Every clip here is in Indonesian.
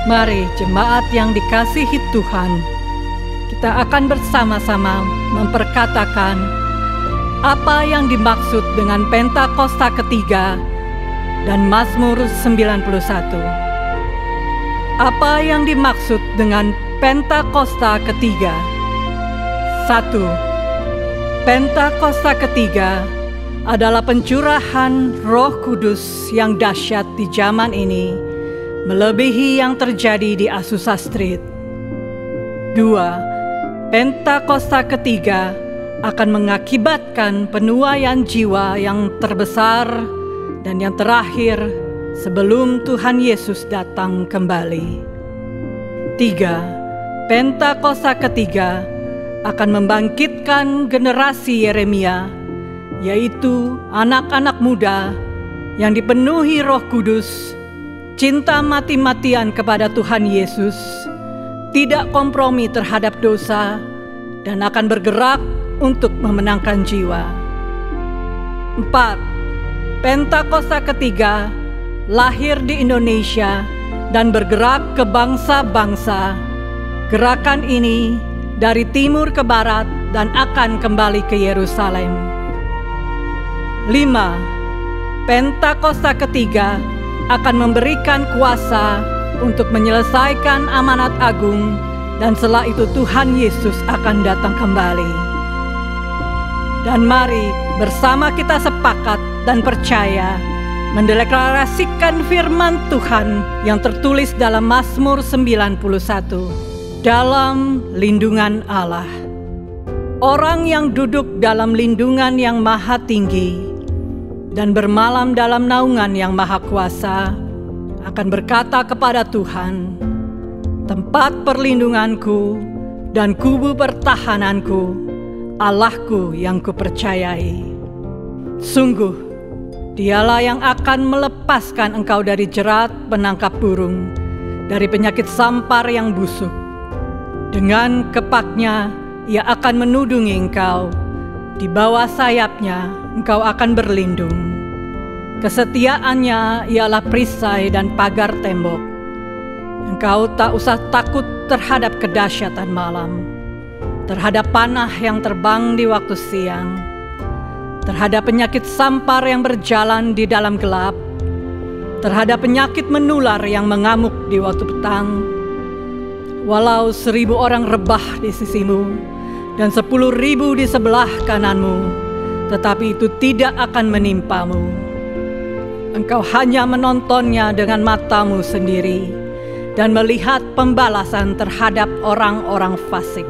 Mari jemaat yang dikasihi Tuhan, kita akan bersama-sama memperkatakan apa yang dimaksud dengan Pentakosta ketiga dan Mazmur 91. Apa yang dimaksud dengan Pentakosta ketiga? 1. Pentakosta ketiga adalah pencurahan Roh Kudus yang dahsyat di zaman ini, melebihi yang terjadi di Azusa Street. 2. Pentakosta ketiga akan mengakibatkan penuaian jiwa yang terbesar dan yang terakhir sebelum Tuhan Yesus datang kembali. 3. Pentakosta ketiga akan membangkitkan generasi Yeremia, yaitu anak-anak muda yang dipenuhi Roh Kudus, cinta mati-matian kepada Tuhan Yesus, tidak kompromi terhadap dosa, dan akan bergerak untuk memenangkan jiwa. 4. Pentakosta ketiga lahir di Indonesia dan bergerak ke bangsa-bangsa. Gerakan ini dari timur ke barat dan akan kembali ke Yerusalem. 5. Pentakosta ketiga akan memberikan kuasa untuk menyelesaikan amanat agung, dan setelah itu Tuhan Yesus akan datang kembali. Dan mari bersama kita sepakat dan percaya mendeklarasikan firman Tuhan yang tertulis dalam Mazmur 91, dalam lindungan Allah. Orang yang duduk dalam lindungan yang maha tinggi dan bermalam dalam naungan yang maha kuasa akan berkata kepada Tuhan, tempat perlindunganku dan kubu pertahananku, Allahku yang kupercayai. Sungguh, Dialah yang akan melepaskan engkau dari jerat penangkap burung, dari penyakit sampar yang busuk. Dengan kepaknya Ia akan menudungi engkau, di bawah sayapnya engkau akan berlindung. Kesetiaannya ialah perisai dan pagar tembok. Engkau tak usah takut terhadap kedahsyatan malam, terhadap panah yang terbang di waktu siang, terhadap penyakit sampar yang berjalan di dalam gelap, terhadap penyakit menular yang mengamuk di waktu petang. Walau 1000 orang rebah di sisimu dan 10.000 di sebelah kananmu, tetapi itu tidak akan menimpamu. Engkau hanya menontonnya dengan matamu sendiri dan melihat pembalasan terhadap orang-orang fasik.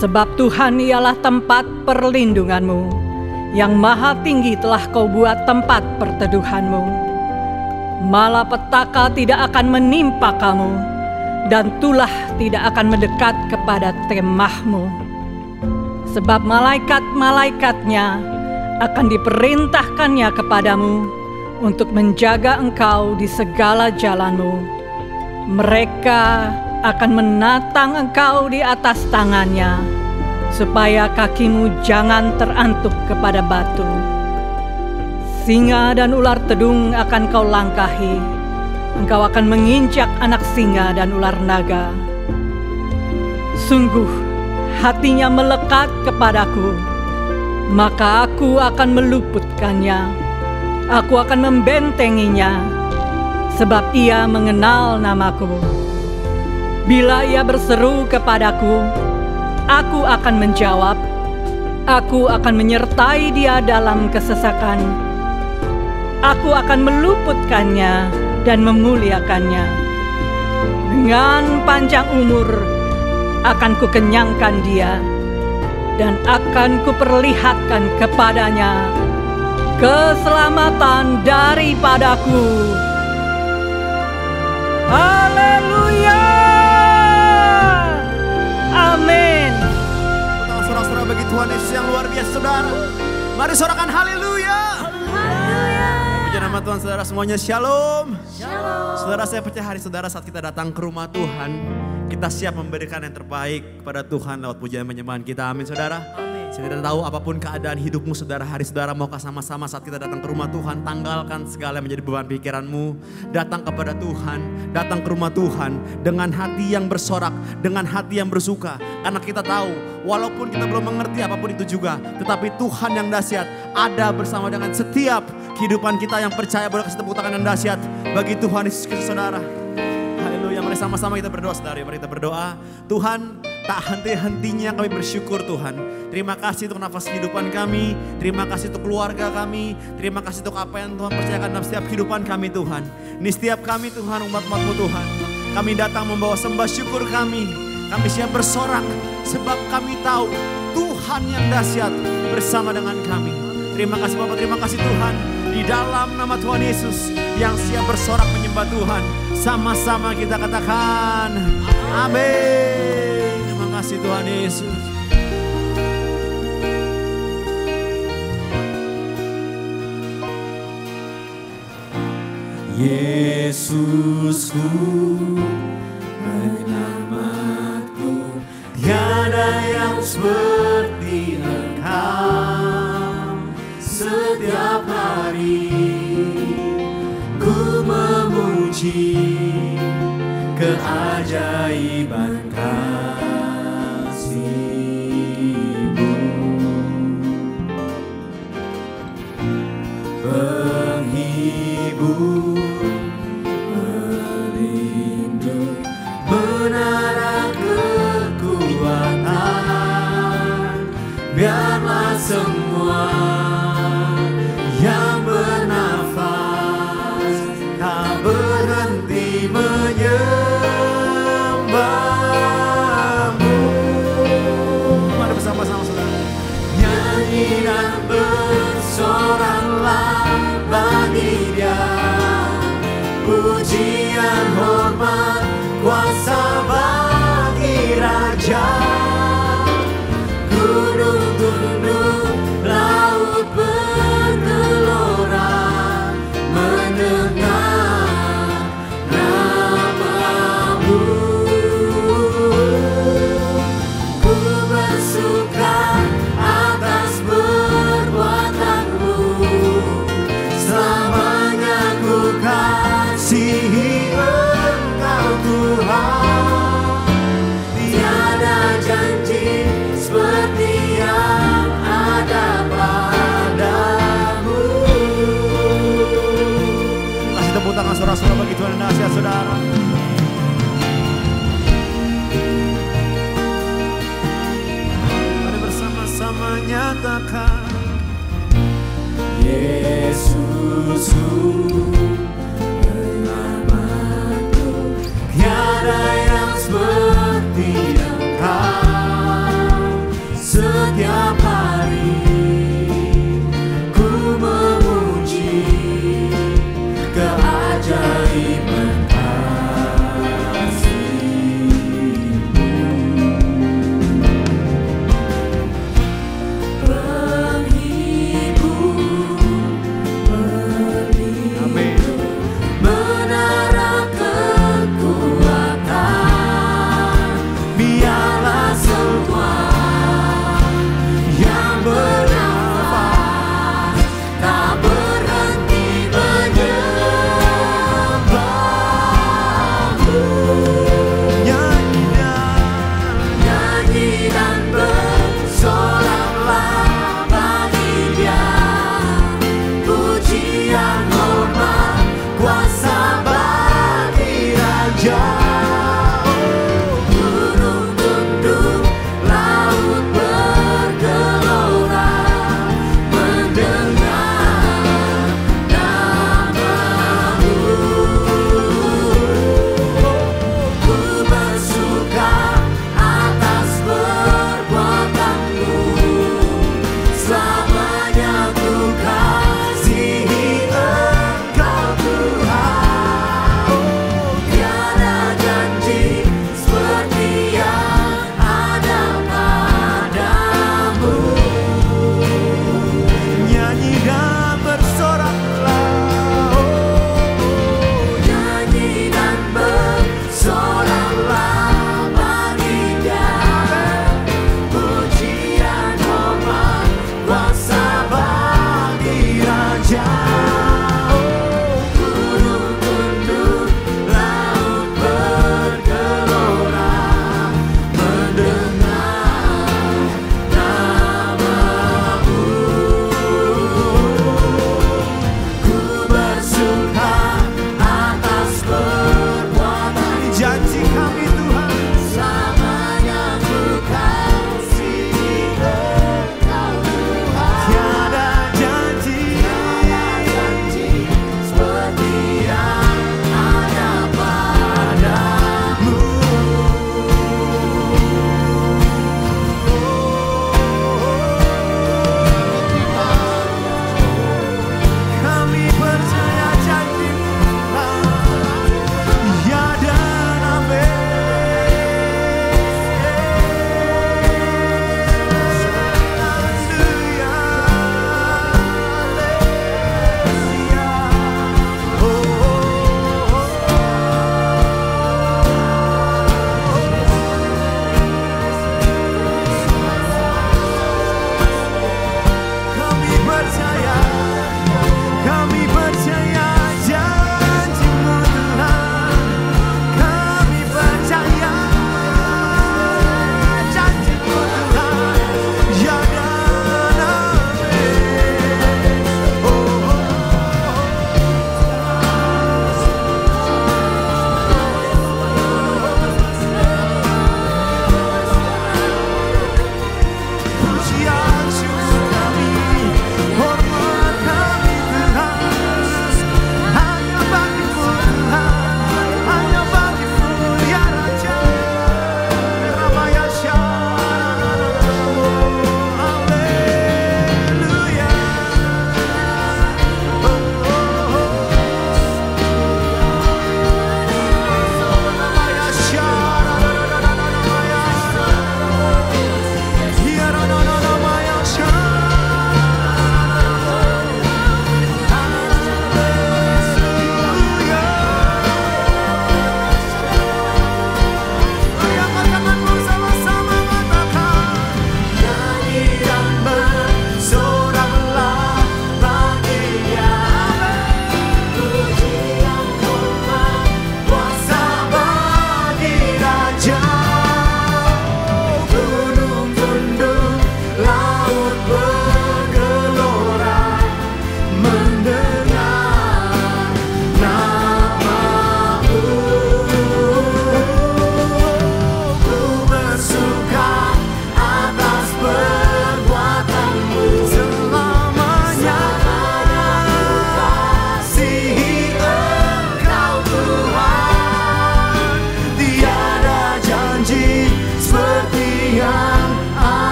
Sebab Tuhan ialah tempat perlindunganmu, yang maha tinggi telah kau buat tempat perteduhanmu. Malapetaka tidak akan menimpa kamu, dan tulah tidak akan mendekat kepada kemahmu. Sebab malaikat-malaikatnya akan diperintahkannya kepadamu untuk menjaga engkau di segala jalanmu. Mereka akan menatang engkau di atas tangannya, supaya kakimu jangan terantuk kepada batu. Singa dan ular tedung akan kau langkahi, engkau akan menginjak anak singa dan ular naga. Sungguh hatinya melekat kepadaku, maka aku akan meluputkannya. Aku akan membentenginya, sebab ia mengenal namaku. Bila ia berseru kepadaku, aku akan menjawab. Aku akan menyertai dia dalam kesesakan. Aku akan meluputkannya dan memuliakannya. Dengan panjang umur akan kukenyangkan dia, dan akan kuperlihatkan kepadanya keselamatan daripadaku. Haleluya! Amin. Saudara-saudara, bagi Tuhan Yesus yang luar biasa, saudara. Mari sorakan haleluya. Puji nama Tuhan, saudara semuanya. Shalom. Shalom. Saudara, saya percaya hari saudara saat kita datang ke rumah Tuhan, kita siap memberikan yang terbaik kepada Tuhan lewat pujian penyembahan kita. Amin, saudara. Amin. Saya tidak tahu apapun keadaan hidupmu saudara, hari saudara maukah sama-sama saat kita datang ke rumah Tuhan, tanggalkan segala yang menjadi beban pikiranmu, datang kepada Tuhan, datang ke rumah Tuhan dengan hati yang bersorak, dengan hati yang bersuka. Karena kita tahu walaupun kita belum mengerti apapun itu juga, tetapi Tuhan yang dahsyat ada bersama dengan setiap kehidupan kita yang percaya. Boleh kasih tepuk tangan yang dahsyat bagi Tuhan Yesus Kristus saudara. Haleluya, mari sama-sama kita berdoa saudara, mari kita berdoa. Tuhan, tak henti-hentinya kami bersyukur Tuhan. Terima kasih untuk nafas kehidupan kami. Terima kasih untuk keluarga kami. Terima kasih untuk apa yang Tuhan percayakan dalam setiap kehidupan kami Tuhan. Ini setiap kami Tuhan, umat-umat-Mu Tuhan. Kami datang membawa sembah syukur kami. Kami siap bersorak sebab kami tahu Tuhan yang dahsyat bersama dengan kami. Terima kasih Bapak, terima kasih Tuhan. Di dalam nama Tuhan Yesus yang siap bersorak menyembah Tuhan. Sama-sama kita katakan amin. Terima kasih Tuhan Yesus. Yesusku, penyelamatku, tiada yang seperti Engkau. Setiap hari ku memuji keajaiban kasih-Mu. Penghibur, pelindung, menara kekuatan, biarlah semua yang bernafas tak berhenti menyembah-Mu. Mari bersama-sama saudara. Nyanyi dan bersoraklah bagi Dia, pujian, hormat, kuasa bagi Raja. Gunung tunduk, laut bergelora mendengar nama-Mu. Ku bersuka atas perbuatan-Mu, selamanya ku kasihi Engkau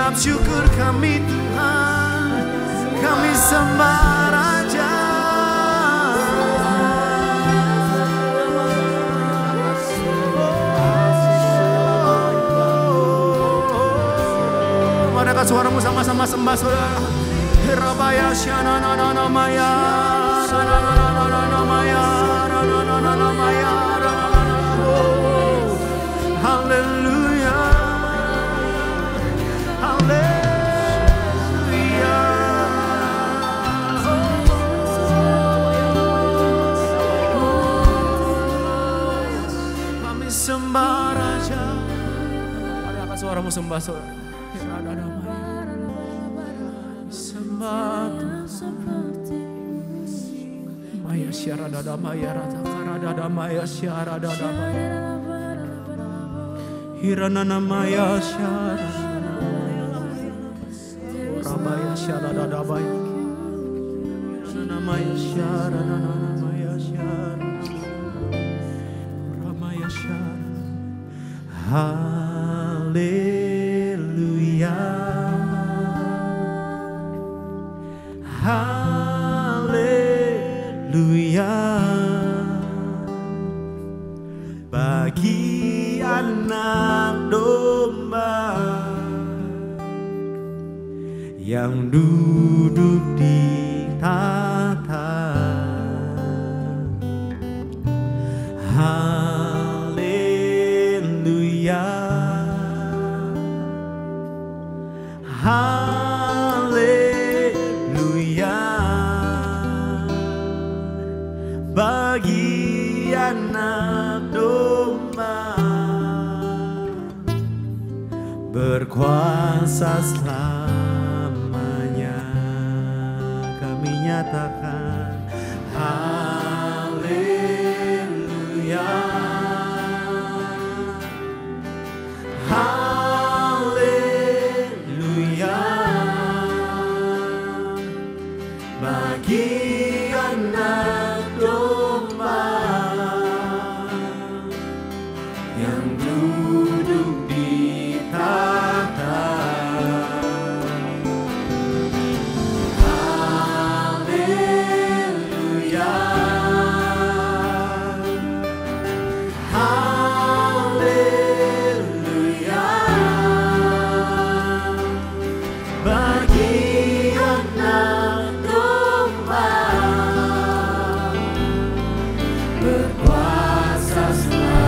ucap syukur kami Tuhan, kami sembah Raja. Mari angkat suaramu sama-sama sembah saudara. Rabaya syana na na na maya, sana na na na na maya, na na na na na maya, na na na na. Haleluya, haleluya. Kami sembah Raja. Mari angkat suaramu sembah saudara. Maya syara dada maya rata kara dada maya syara dada maya hirana maya syara rabaya syara dada maya hirana maya syara dada maya syara ramaya syara. Haleluya, haleluya. Bagi anak domba yang duduk di tahta, haleluya, haleluya. Bagi anak domba berkuasa selamanya, kami nyatakan haleluya, haleluya. Bagi anak domba yang duduk di tahta, haleluya, haleluya. Bagi anak domba berkuasa selamanya.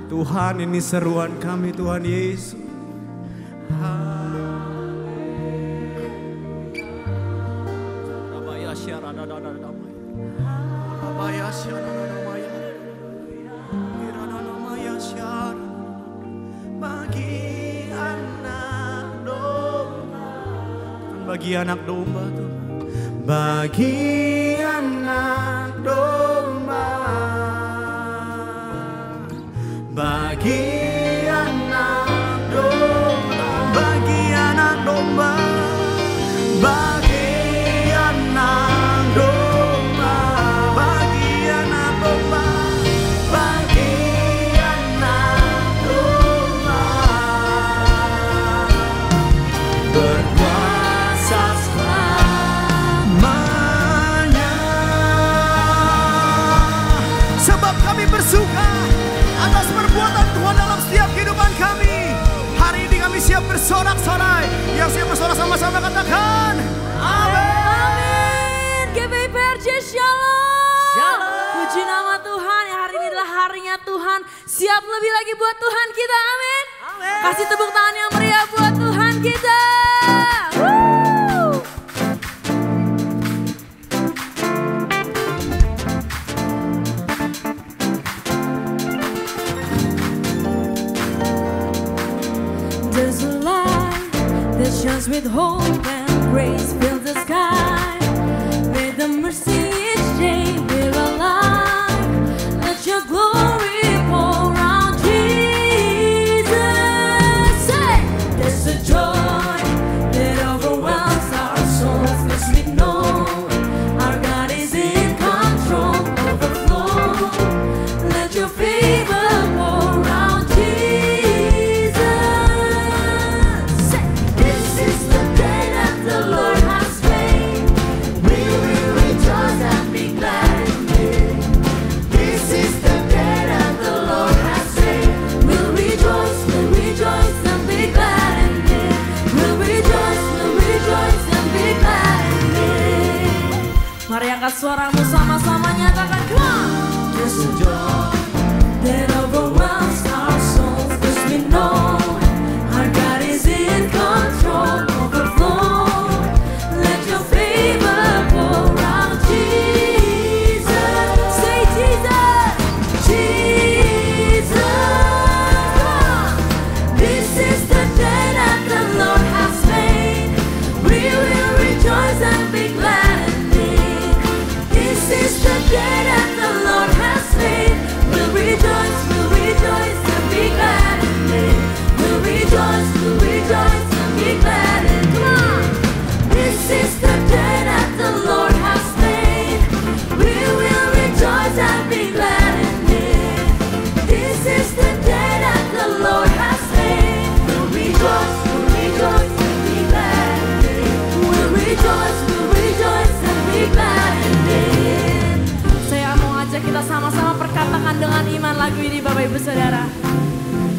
Tuhan, ini seruan kami Tuhan Yesus. Bagi anak domba Tuhan, bagi anak domba, bagi anak domba, bagi anak domba, bagi anak domba, bagi anak domba, bagi anak domba, berkuasa selamanya. Sebab kami bersuka atas perbuatan Tuhan dalam setiap kehidupan kami. Hari ini kami siap bersorak-sorai. Yang siap bersorak sama-sama katakan amin. Amin. GPIPRJ Shalom. Shalom. Puji nama Tuhan yang hari ini adalah harinya Tuhan. Siap lebih lagi buat Tuhan kita, amin. Amin. Kasih tepuk tangan yang meriah buat Tuhan kita. Woo. There's a light that shines with hope and grace fills the sky. With the mercy each day we're alive. Let your glory pour out, Jesus. Say, there's a joy that overwhelms our souls, 'cause we know our God is in control, overflow. Let your favor pour out, Jesus. Say, this is the day that the Lord has made. We will rejoice and be glad in it. This is the day that the Lord has made. We'll rejoice and be glad in it. We'll rejoice and be glad in it. Mari angkat suaramu sama-sama nyatakan, come on. There's a joy that overwhelms our souls, 'cause we know our God is in control, overflow. Let your favor pour out, Jesus. Say Jesus, Jesus. This is the day that the Lord has made. We will rejoice and be glad in it. This is the day that the Lord has made. We'll rejoice and be glad in it. We'll rejoice and be glad in it. Come on. This is the day that the Lord has made. We will rejoice and be glad in it. This is the day that the Lord has made. We'll rejoice and be glad in it. We'll rejoice and be glad in it. Saya mau ajak kita sama-sama perkatakan dengan iman lagu ini Bapak Ibu Saudara.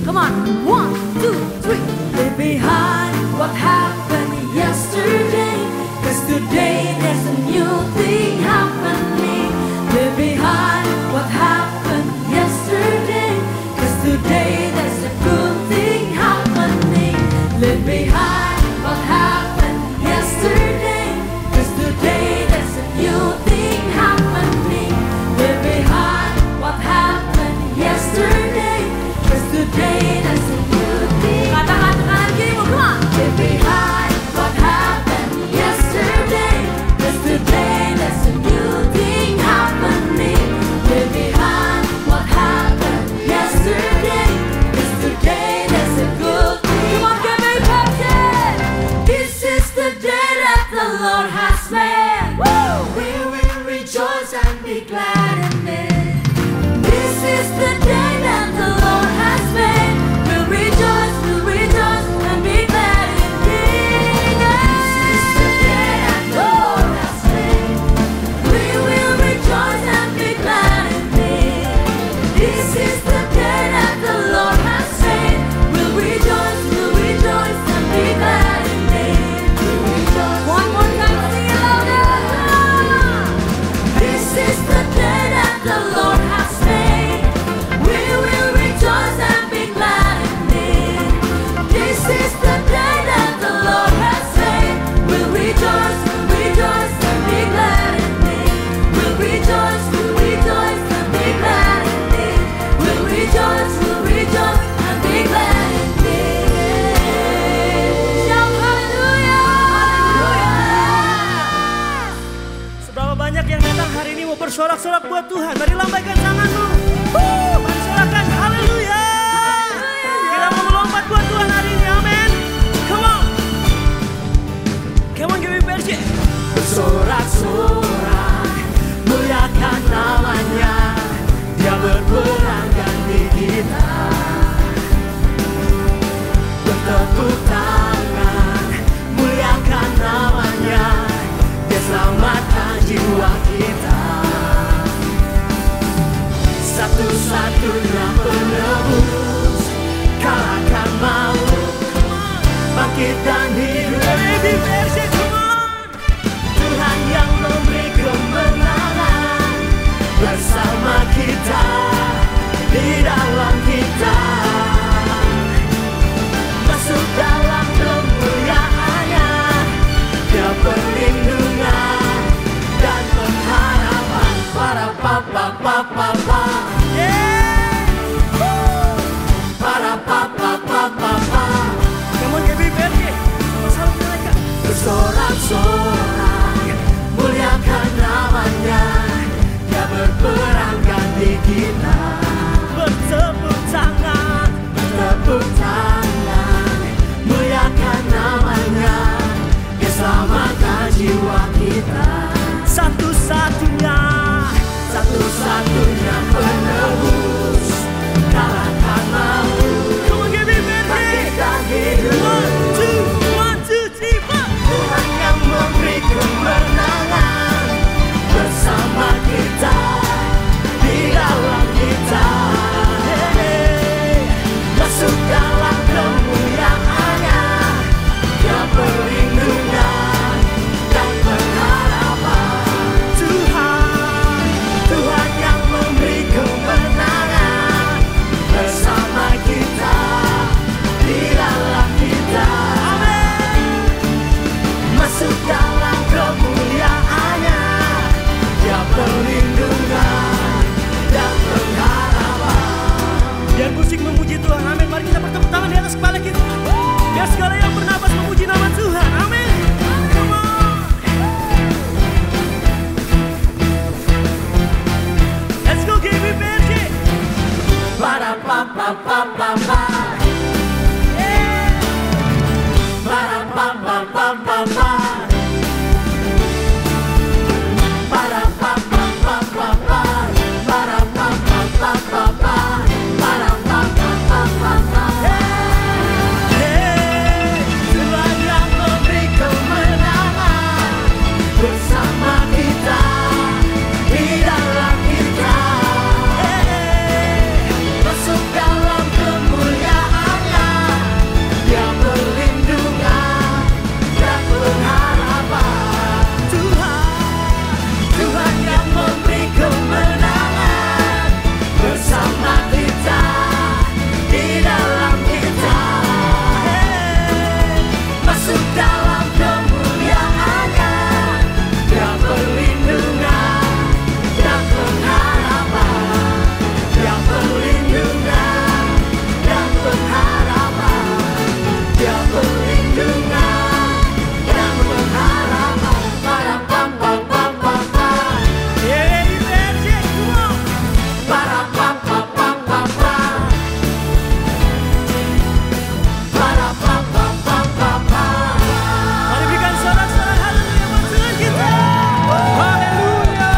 Come on, 1, 2, 3. Leave behind what happened yesterday, 'cause today there's a new thing happening. Leave behind what happened yesterday, 'cause today there's a good thing happening. Leave behind what happened yesterday, 'cause today there's a new thing happening. Leave behind what happened yesterday, 'cause today there's a new thing. Katakan kanan kirimu, come on. Leave behind buat Tuhan. Mari lambaikan tanganmu. Mari sorakan haleluya. Kita mau melompat buat Tuhan hari ini. Amin. Come on. Come on, give me worship. Bersorak-sorak, muliakan namanya. Dia berperang ganti kita. Bertepuk tangan, muliakan namanya. Dia selamatkan jiwa kita. Satu-satunya penebus, kalahkan maut, bangkit dan hidup. Tuhan yang memberi kemenangan bersama kita, di dalam kita. Masuk dalam kemuliaannya, dia perlindungan dan pengharapan. Para papa-papa, para papa-papa. Kamu jadi pergi, sama mereka. Bersorak-sorak, muliakan namanya. Dia berperang ganti kita. Bertepuk tangan, bertepuk tangan, muliakan namanya. Dia selamatkan jiwa kita. Satu-satunya, satu-satunya penebus, kalahkan maut, bangkit dan hidup. One, two, three, four. Tuhan yang memberi kemenangan bersama kita, di dalam kita. Masuk dalam kemuliaannya, dia perlindungan dan pengharapan. Tuhan yang memberi kemenangan bersama kita, di dalam kita. Masuk dalam kemuliaannya, dia perlindungan dan pengharapan. Biar musik memuji Tuhan, amin. Mari kita bertepuk tangan di atas kepala kita. Biar segala yang bernapas memuji nama Tuhan, amin. Come on. Let's go, give me worship. Para papa-papa, para papa-papa, para papa-papa, para papa-papa, para papa-papa. Tuhan yang memberi kemenangan bersama kita, di dalam kita. Masuk dalam kemuliaannya, dia perlindungan dan pengharapan. Tuhan yang memberi kemenangan bersama kita, di dalam kita. Masuk dalam kemuliaannya, dia perlindungan dan pengharapan. Dia perlindungan dan pengharapan. Dia perlindungan dan pengharapan. Para papa-papa, para papa-papa, para papa-papa. Mari berikan sorak-sorak haleluya buat Tuhan kita. Haleluya.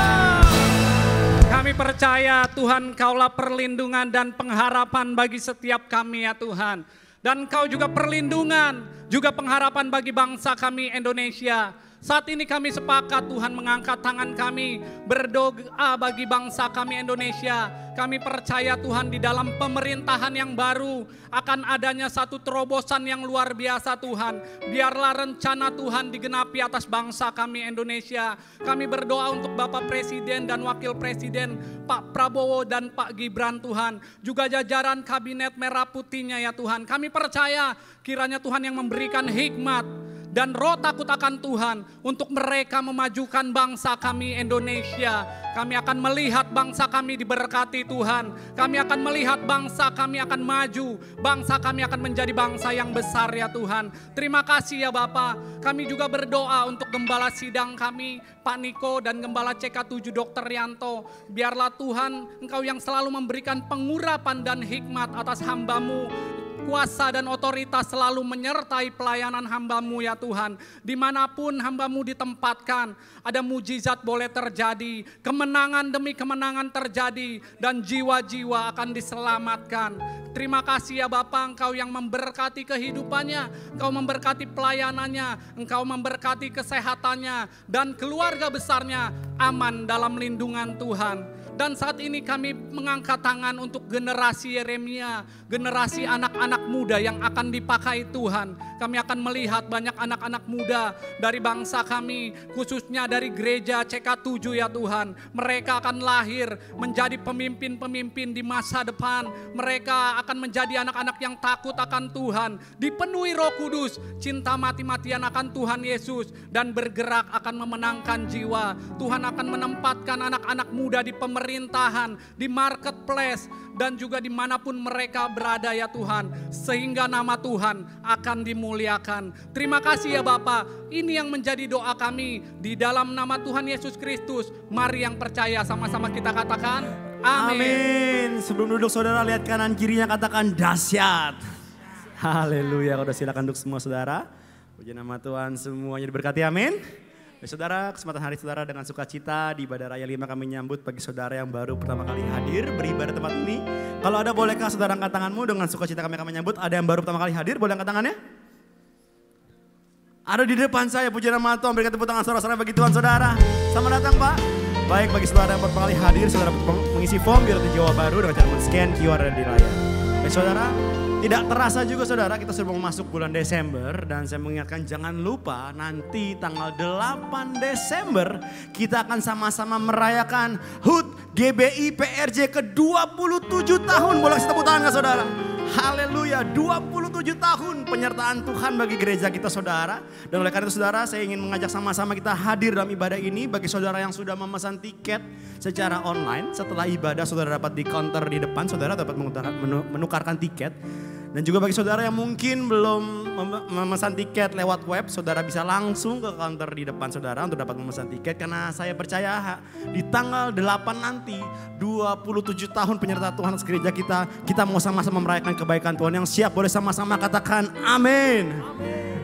Kami percaya Tuhan, Kaulah perlindungan dan pengharapan bagi setiap kami ya Tuhan. Dan Kau juga perlindungan, juga pengharapan bagi bangsa kami Indonesia. Saat ini kami sepakat Tuhan mengangkat tangan kami, berdoa bagi bangsa kami Indonesia. Kami percaya Tuhan di dalam pemerintahan yang baru akan adanya satu terobosan yang luar biasa Tuhan. Biarlah rencana Tuhan digenapi atas bangsa kami Indonesia. Kami berdoa untuk Bapak Presiden dan Wakil Presiden Pak Prabowo dan Pak Gibran Tuhan. Juga jajaran kabinet merah putihnya ya Tuhan. Kami percaya kiranya Tuhan yang memberikan hikmat dan roh takut akan Tuhan untuk mereka memajukan bangsa kami Indonesia. Kami akan melihat bangsa kami diberkati Tuhan. Kami akan melihat bangsa kami akan maju. Bangsa kami akan menjadi bangsa yang besar ya Tuhan. Terima kasih ya Bapa. Kami juga berdoa untuk gembala sidang kami, Pak Niko dan gembala CK7 Dr. Rianto. Biarlah Tuhan Engkau yang selalu memberikan pengurapan dan hikmat atas hamba-Mu. Kuasa dan otoritas selalu menyertai pelayanan hamba-Mu ya Tuhan. Dimanapun hamba-Mu ditempatkan, ada mujizat boleh terjadi, kemenangan demi kemenangan terjadi, dan jiwa-jiwa akan diselamatkan. Terima kasih ya Bapa, Engkau yang memberkati kehidupannya, Engkau memberkati pelayanannya, Engkau memberkati kesehatannya, dan keluarga besarnya aman dalam lindungan Tuhan. Dan saat ini kami mengangkat tangan untuk generasi Yeremia, generasi anak-anak muda yang akan dipakai Tuhan. Kami akan melihat banyak anak-anak muda dari bangsa kami, khususnya dari gereja CK7 ya Tuhan. Mereka akan lahir menjadi pemimpin-pemimpin di masa depan. Mereka akan menjadi anak-anak yang takut akan Tuhan, dipenuhi Roh Kudus, cinta mati-matian akan Tuhan Yesus, dan bergerak akan memenangkan jiwa. Tuhan akan menempatkan anak-anak muda di pemerintahan, di marketplace, dan juga dimanapun mereka berada ya Tuhan, sehingga nama Tuhan akan dimuliakan. Terima kasih ya Bapa. Ini yang menjadi doa kami di dalam nama Tuhan Yesus Kristus. Mari yang percaya sama-sama kita katakan amin. Amin. Sebelum duduk saudara, lihat kanan kirinya, katakan dahsyat. Haleluya. Udah silakan duduk semua saudara. Puji nama Tuhan, semuanya diberkati, amin. Ya, saudara, kesempatan hari saudara dengan sukacita di Ibadah Raya 5 kami nyambut bagi saudara yang baru pertama kali hadir beribadah tempat ini. Kalau ada, bolehkah saudara angkat tanganmu? Dengan sukacita kami nyambut. Ada yang baru pertama kali hadir, boleh angkat tangannya? Ada di depan saya, puji nama Tuhan, berikan tepuk tangan saudara-saudara bagi Tuhan saudara. Selamat datang Pak. Baik, bagi saudara yang pertama kali hadir, saudara mengisi form biar di Jawa Baru dengan cara men-scan QR di layar. Baik saudara, tidak terasa juga saudara, kita sudah mau masuk bulan Desember, dan saya mengingatkan jangan lupa nanti tanggal 8 Desember kita akan sama-sama merayakan HUT GBI PRJ ke-27 tahun. Boleh tepuk tangan gak saudara? Haleluya, 27 tahun penyertaan Tuhan bagi gereja kita saudara. Dan oleh karena itu saudara, saya ingin mengajak sama-sama kita hadir dalam ibadah ini. Bagi saudara yang sudah memesan tiket secara online, setelah ibadah saudara dapat di counter di depan, saudara dapat menukarkan tiket. Dan juga bagi saudara yang mungkin belum memesan tiket lewat web, saudara bisa langsung ke counter di depan saudara untuk dapat memesan tiket. Karena saya percaya di tanggal 8 nanti 27 tahun penyertaan Tuhan atas gereja kita mau sama-sama merayakan kebaikan Tuhan. Yang siap boleh sama-sama katakan amin.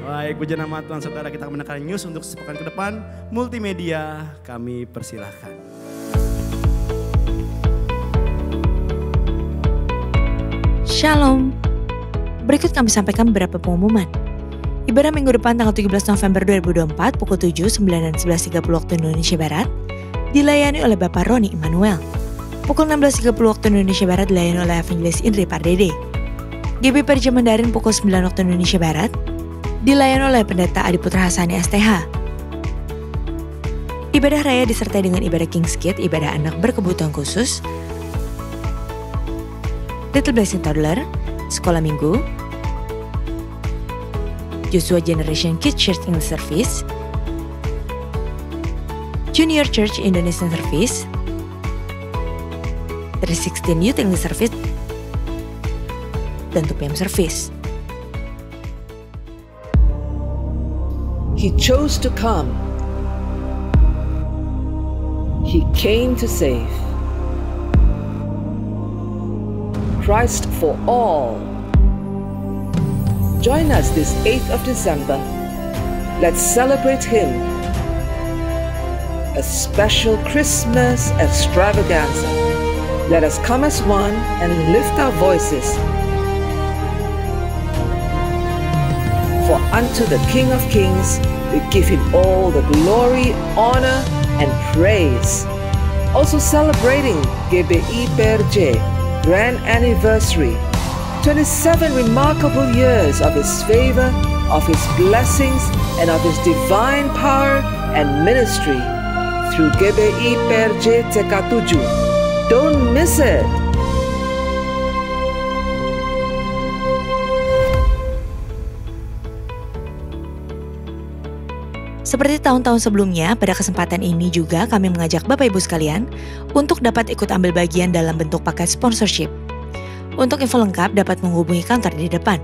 Baik, puji nama Tuhan saudara, kita akan mendengarkan news untuk sepekan ke depan. Multimedia kami persilahkan. Shalom. Berikut kami sampaikan beberapa pengumuman. Ibadah minggu depan tanggal 17 November 2024 pukul 7, 9, dan 11.30 waktu Indonesia Barat dilayani oleh Bapak Roni Immanuel. Pukul 16.30 waktu Indonesia Barat dilayani oleh Evangelis Indri Pardede. GB PRJ Mandarin pukul 9 waktu Indonesia Barat dilayani oleh Pendeta Adi Putra Hasani STH. Ibadah raya disertai dengan ibadah King's Kids, ibadah anak berkebutuhan khusus, Little Blessing Toddler, Sekolah Minggu, Joshua Generation Kids Church English Service, Junior Church Indonesian Service, 316 Youth English Service, dan 2PM Service. He chose to come. He came to save. Christ for all. Join us this 8th of December. Let's celebrate Him. A special Christmas extravaganza. Let us come as one and lift our voices. For unto the King of Kings we give Him all the glory, honor, and praise. Also celebrating GBI PRJ Grand Anniversary, 27 remarkable years of His favor, of His blessings, and of His divine power and ministry through GBI PRJ CK7. Don't miss it! Seperti tahun-tahun sebelumnya, pada kesempatan ini juga kami mengajak Bapak Ibu sekalian untuk dapat ikut ambil bagian dalam bentuk paket sponsorship. Untuk info lengkap dapat menghubungi kantor di depan.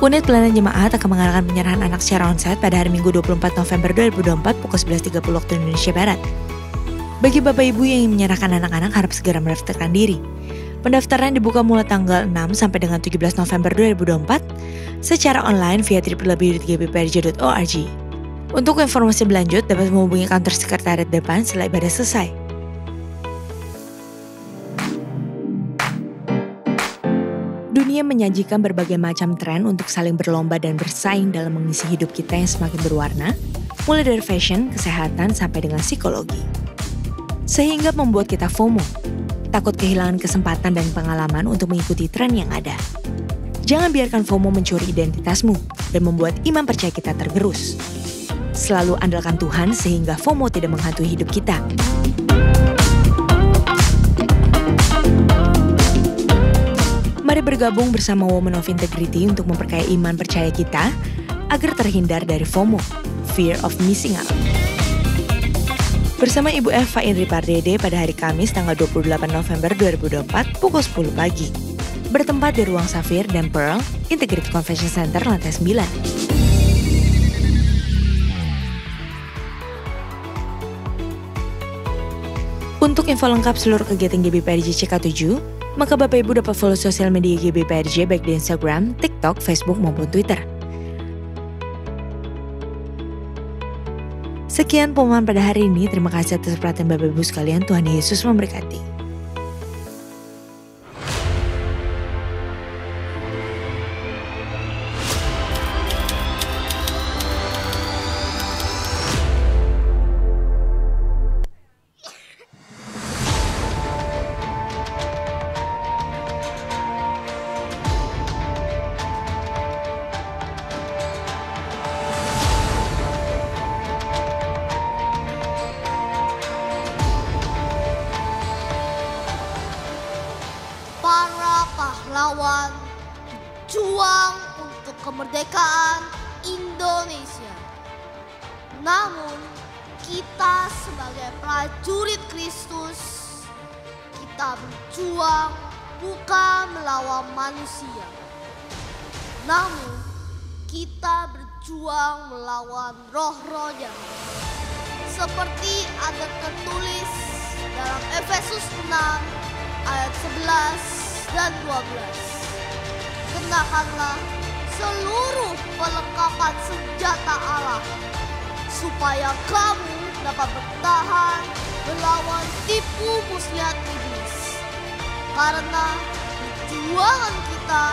Unit pelayanan jemaat akan mengadakan penyerahan anak secara onsite pada hari Minggu 24 November 2024 pukul 11.30 waktu Indonesia Barat. Bagi Bapak Ibu yang ingin menyerahkan anak-anak harap segera mendaftarkan diri. Pendaftaran dibuka mulai tanggal 6 sampai dengan 17 November 2024 secara online via www.gbprj.org. Untuk informasi berlanjut dapat menghubungi kantor sekretariat depan setelah ibadah selesai. Dunia menyajikan berbagai macam tren untuk saling berlomba dan bersaing dalam mengisi hidup kita yang semakin berwarna, mulai dari fashion, kesehatan, sampai dengan psikologi. Sehingga membuat kita FOMO, takut kehilangan kesempatan dan pengalaman untuk mengikuti tren yang ada. Jangan biarkan FOMO mencuri identitasmu dan membuat iman percaya kita tergerus. Selalu andalkan Tuhan sehingga FOMO tidak menghantui hidup kita. Mari bergabung bersama Women of Integrity untuk memperkaya iman percaya kita agar terhindar dari FOMO, Fear of Missing Out. Bersama Ibu Eva Indri Pardede pada hari Kamis tanggal 28 November 2024 pukul 10 pagi. Bertempat di Ruang Safir dan Pearl, Integrity Convention Center lantai 9. Untuk info lengkap seluruh kegiatan GBPRJ CK7, maka Bapak Ibu dapat follow sosial media GBPRJ baik di Instagram, TikTok, Facebook maupun Twitter. Sekian pengumuman pada hari ini. Terima kasih atas perhatian Bapak Ibu sekalian. Tuhan Yesus memberkati. Para pahlawan berjuang untuk kemerdekaan Indonesia. Namun, kita sebagai prajurit Kristus, kita berjuang bukan melawan manusia. Namun, kita berjuang melawan roh-roh jahat. Seperti ada tertulis dalam Efesus 6 ayat 11 dan 12. Kenakanlah seluruh perlengkapan senjata Allah supaya kamu dapat bertahan melawan tipu muslihat iblis. Karena perjuangan kita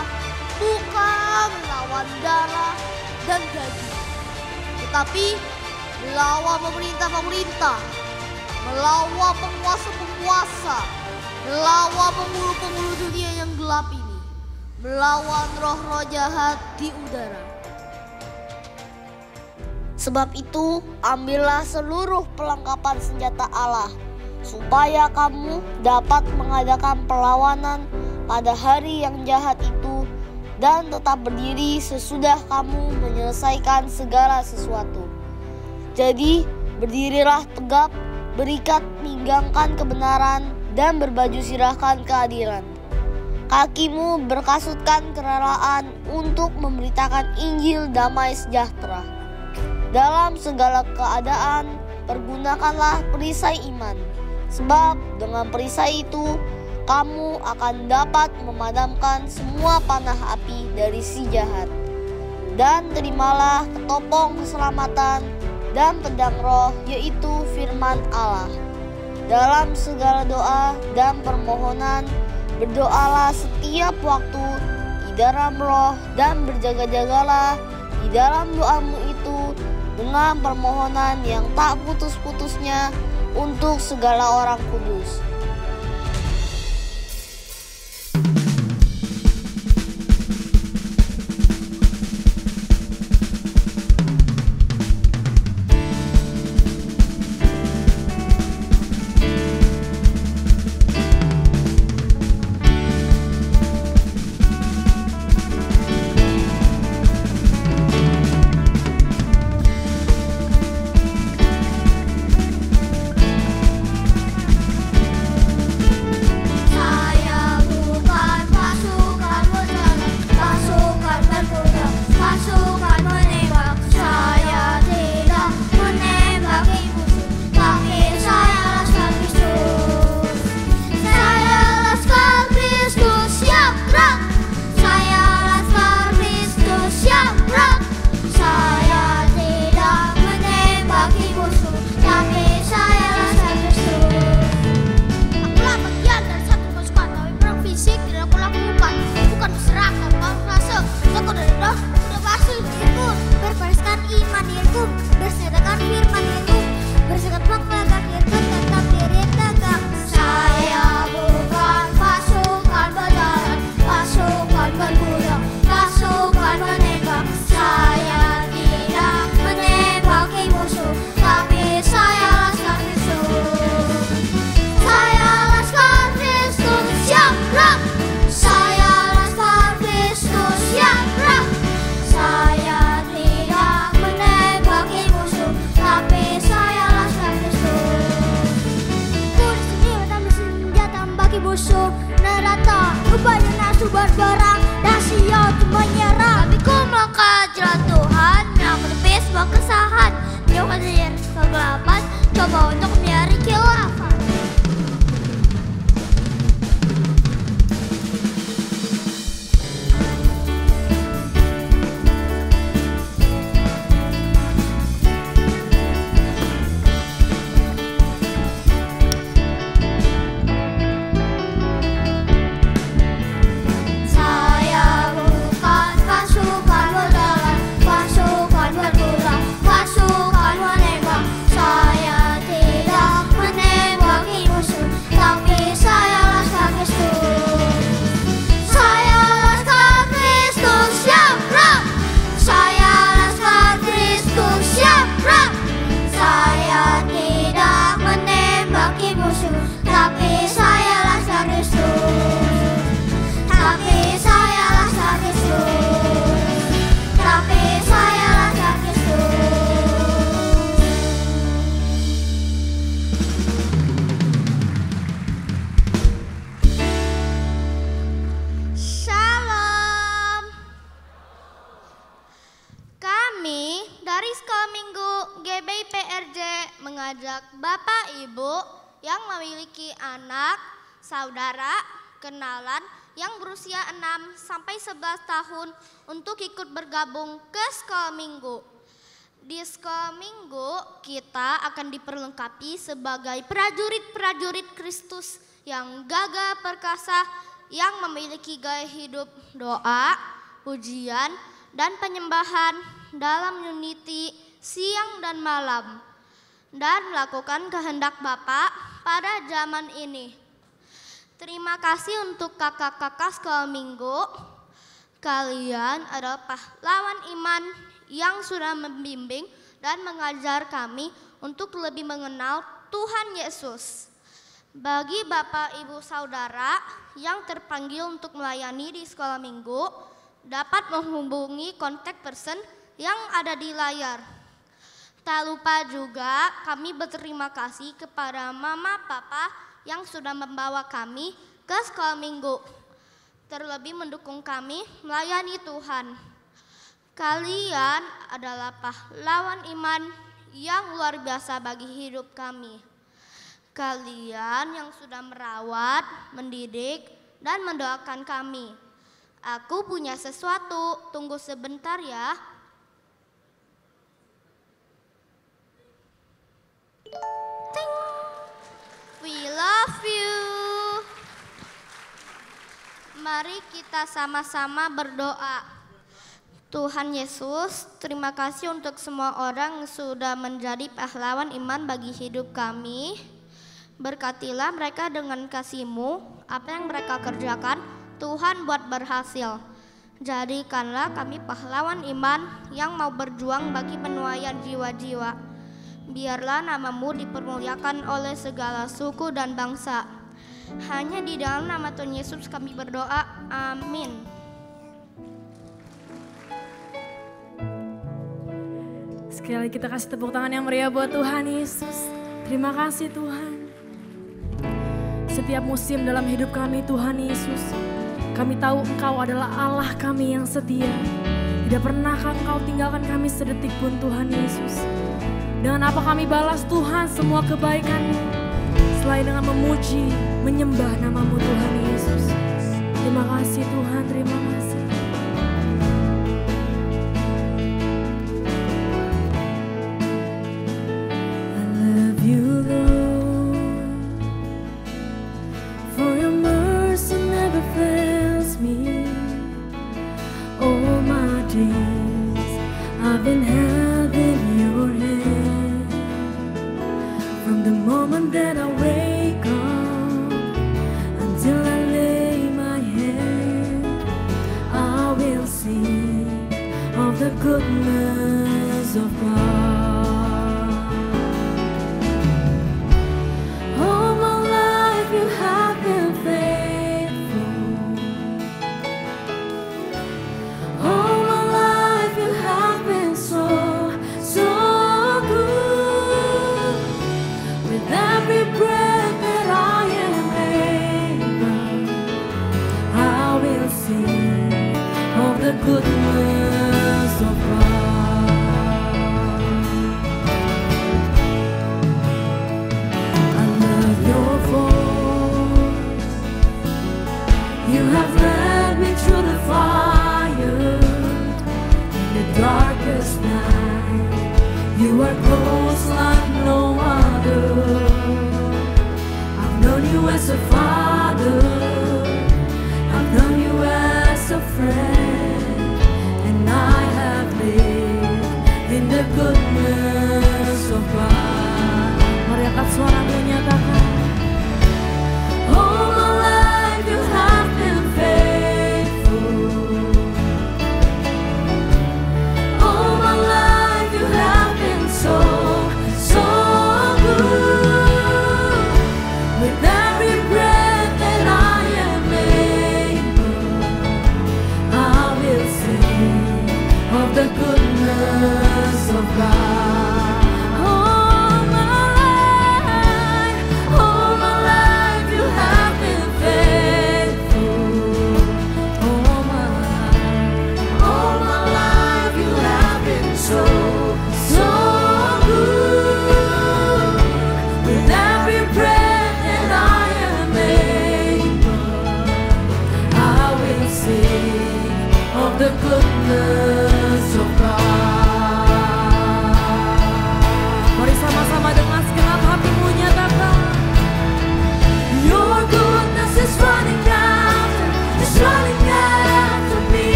bukan melawan darah dan daging, tetapi melawan pemerintah-pemerintah, melawan penguasa-penguasa, melawan penghulu-penghulu dunia yang gelap ini, melawan roh-roh jahat di udara. Sebab itu, ambillah seluruh perlengkapan senjata Allah, supaya kamu dapat mengadakan perlawanan pada hari yang jahat itu dan tetap berdiri sesudah kamu menyelesaikan segala sesuatu. Jadi, berdirilah tegap, berikat pinggangkan kebenaran, dan berbaju sirahkan keadilan. Kakimu berkasutkan kerelaan untuk memberitakan Injil damai sejahtera. Dalam segala keadaan, pergunakanlah perisai iman, sebab dengan perisai itu, kamu akan dapat memadamkan semua panah api dari si jahat. Dan terimalah ketopong keselamatan dan pedang roh, yaitu firman Allah. Dalam segala doa dan permohonan, berdoalah setiap waktu di dalam roh dan berjaga-jagalah di dalam doamu itu dengan permohonan yang tak putus-putusnya untuk segala orang kudus. mengajak Bapak Ibu yang memiliki anak, saudara, kenalan yang berusia 6 sampai 11 tahun untuk ikut bergabung ke sekolah minggu. Di sekolah minggu kita akan diperlengkapi sebagai prajurit-prajurit Kristus yang gagah perkasa yang memiliki gaya hidup doa, pujian, dan penyembahan dalam unity siang dan malam, dan melakukan kehendak Bapa pada zaman ini. Terima kasih untuk kakak-kakak sekolah minggu. Kalian adalah pahlawan iman yang sudah membimbing dan mengajar kami untuk lebih mengenal Tuhan Yesus. Bagi Bapak, Ibu, Saudara yang terpanggil untuk melayani di sekolah minggu, dapat menghubungi kontak person yang ada di layar. Tak lupa juga kami berterima kasih kepada Mama Papa yang sudah membawa kami ke sekolah minggu. Terlebih mendukung kami melayani Tuhan. Kalian adalah pahlawan iman yang luar biasa bagi hidup kami. Kalian yang sudah merawat, mendidik, dan mendoakan kami. Aku punya sesuatu, tunggu sebentar ya. Ting. We love you. Mari kita sama-sama berdoa. Tuhan Yesus, terima kasih untuk semua orang yang sudah menjadi pahlawan iman bagi hidup kami. Berkatilah mereka dengan kasih-Mu, apa yang mereka kerjakan, Tuhan buat berhasil. Jadikanlah kami pahlawan iman yang mau berjuang bagi penuaian jiwa-jiwa. Biarlah nama-Mu dipermuliakan oleh segala suku dan bangsa. Hanya di dalam nama Tuhan Yesus kami berdoa, amin. Sekali lagi kita kasih tepuk tangan yang meriah buat Tuhan Yesus. Terima kasih Tuhan. Setiap musim dalam hidup kami Tuhan Yesus, kami tahu Engkau adalah Allah kami yang setia. Tidak pernah Engkau tinggalkan kami sedetik pun Tuhan Yesus. Dengan apa kami balas Tuhan semua kebaikan-Mu? Selain dengan memuji, menyembah nama-Mu Tuhan Yesus. Terima kasih Tuhan, terima kasih. I love you Lord, for your mercy never fails me. All my days I've been held in your hand. From the moment that I wake up until I lay my head, I will sing of the goodness of God. All my life you have been faithful. All my life you have been so good. With every breath that I am able, I will sing of the goodness of God. I love your voice. You have led me through the fire, in the darkest night. You are close like no other. I've known you as a father, I've known you as a friend, and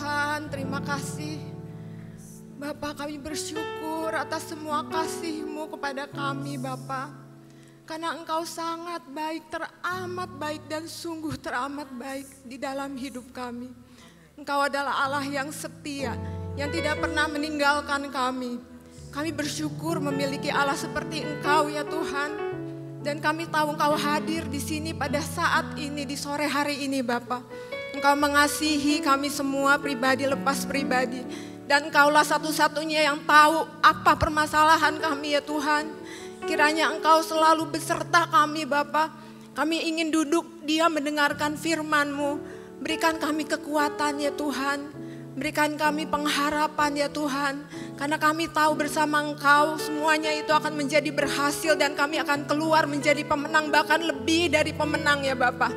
Tuhan, terima kasih. Bapa, kami bersyukur atas semua kasih-Mu kepada kami Bapa. Karena Engkau sangat baik, teramat baik dan sungguh teramat baik di dalam hidup kami. Engkau adalah Allah yang setia, yang tidak pernah meninggalkan kami. Kami bersyukur memiliki Allah seperti Engkau ya Tuhan. Dan kami tahu Engkau hadir di sini pada saat ini, di sore hari ini Bapa. Engkau mengasihi kami semua pribadi lepas pribadi. Dan Engkaulah satu-satunya yang tahu apa permasalahan kami ya Tuhan. Kiranya Engkau selalu beserta kami Bapa. Kami ingin duduk diam mendengarkan firman-Mu. Berikan kami kekuatan ya Tuhan. Berikan kami pengharapan ya Tuhan. Karena kami tahu bersama Engkau semuanya itu akan menjadi berhasil. Dan kami akan keluar menjadi pemenang, bahkan lebih dari pemenang ya Bapa.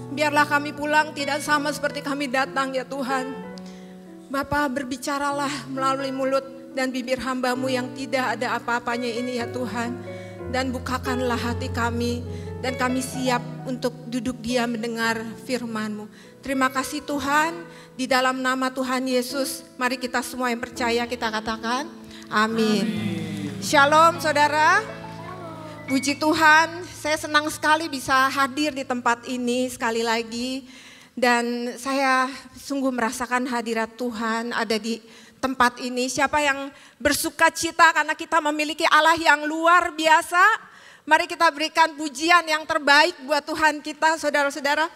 Biarlah kami pulang tidak sama seperti kami datang ya Tuhan. Bapa, berbicaralah melalui mulut dan bibir hamba-Mu yang tidak ada apa-apanya ini ya Tuhan. Dan bukakanlah hati kami dan kami siap untuk duduk diam mendengar firman-Mu. Terima kasih Tuhan, di dalam nama Tuhan Yesus, mari kita semua yang percaya kita katakan amin. Shalom saudara, puji Tuhan, saya senang sekali bisa hadir di tempat ini sekali lagi. Dan saya sungguh merasakan hadirat Tuhan ada di tempat ini. Siapa yang bersuka cita karena kita memiliki Allah yang luar biasa? Mari kita berikan pujian yang terbaik buat Tuhan kita, saudara-saudara.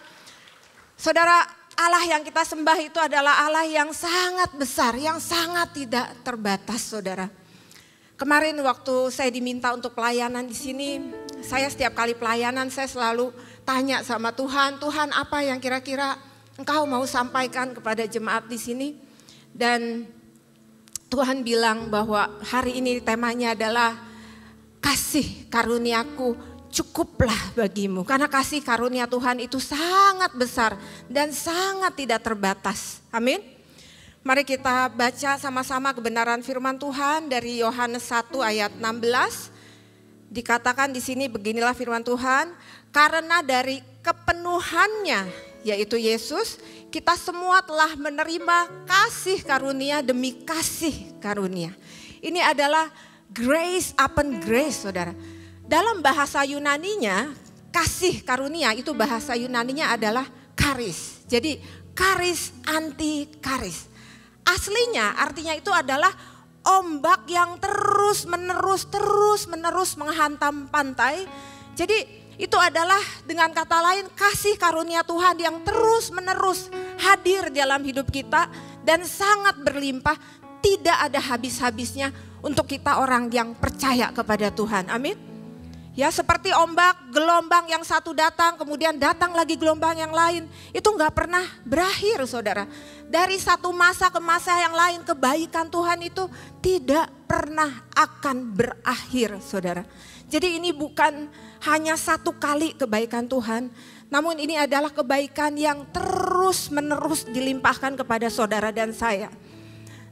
Saudara, Allah yang kita sembah itu adalah Allah yang sangat besar, yang sangat tidak terbatas, saudara. Kemarin waktu saya diminta untuk pelayanan di sini, saya setiap kali pelayanan saya selalu tanya sama Tuhan, Tuhan apa yang kira-kira Engkau mau sampaikan kepada jemaat di sini? Dan Tuhan bilang bahwa hari ini temanya adalah kasih karuniaku cukuplah bagimu. Karena kasih karunia Tuhan itu sangat besar dan sangat tidak terbatas. Amin. Mari kita baca sama-sama kebenaran firman Tuhan dari Yohanes 1 ayat 16. Dikatakan di sini beginilah firman Tuhan, karena dari kepenuhannya yaitu Yesus, kita semua telah menerima kasih karunia demi kasih karunia. Ini adalah grace upon grace, saudara. Dalam bahasa Yunaninya, kasih karunia itu bahasa Yunaninya adalah charis. Jadi charis anti charis. Aslinya artinya itu adalah ombak yang terus menerus menghantam pantai. Jadi itu adalah dengan kata lain kasih karunia Tuhan yang terus menerus hadir dalam hidup kita dan sangat berlimpah, tidak ada habis-habisnya untuk kita orang yang percaya kepada Tuhan. Amin. Ya, seperti ombak, gelombang yang satu datang, kemudian datang lagi gelombang yang lain. Itu gak pernah berakhir, saudara. Dari satu masa ke masa yang lain, kebaikan Tuhan itu tidak pernah akan berakhir, saudara. Jadi ini bukan hanya satu kali kebaikan Tuhan, namun ini adalah kebaikan yang terus menerus dilimpahkan kepada saudara dan saya.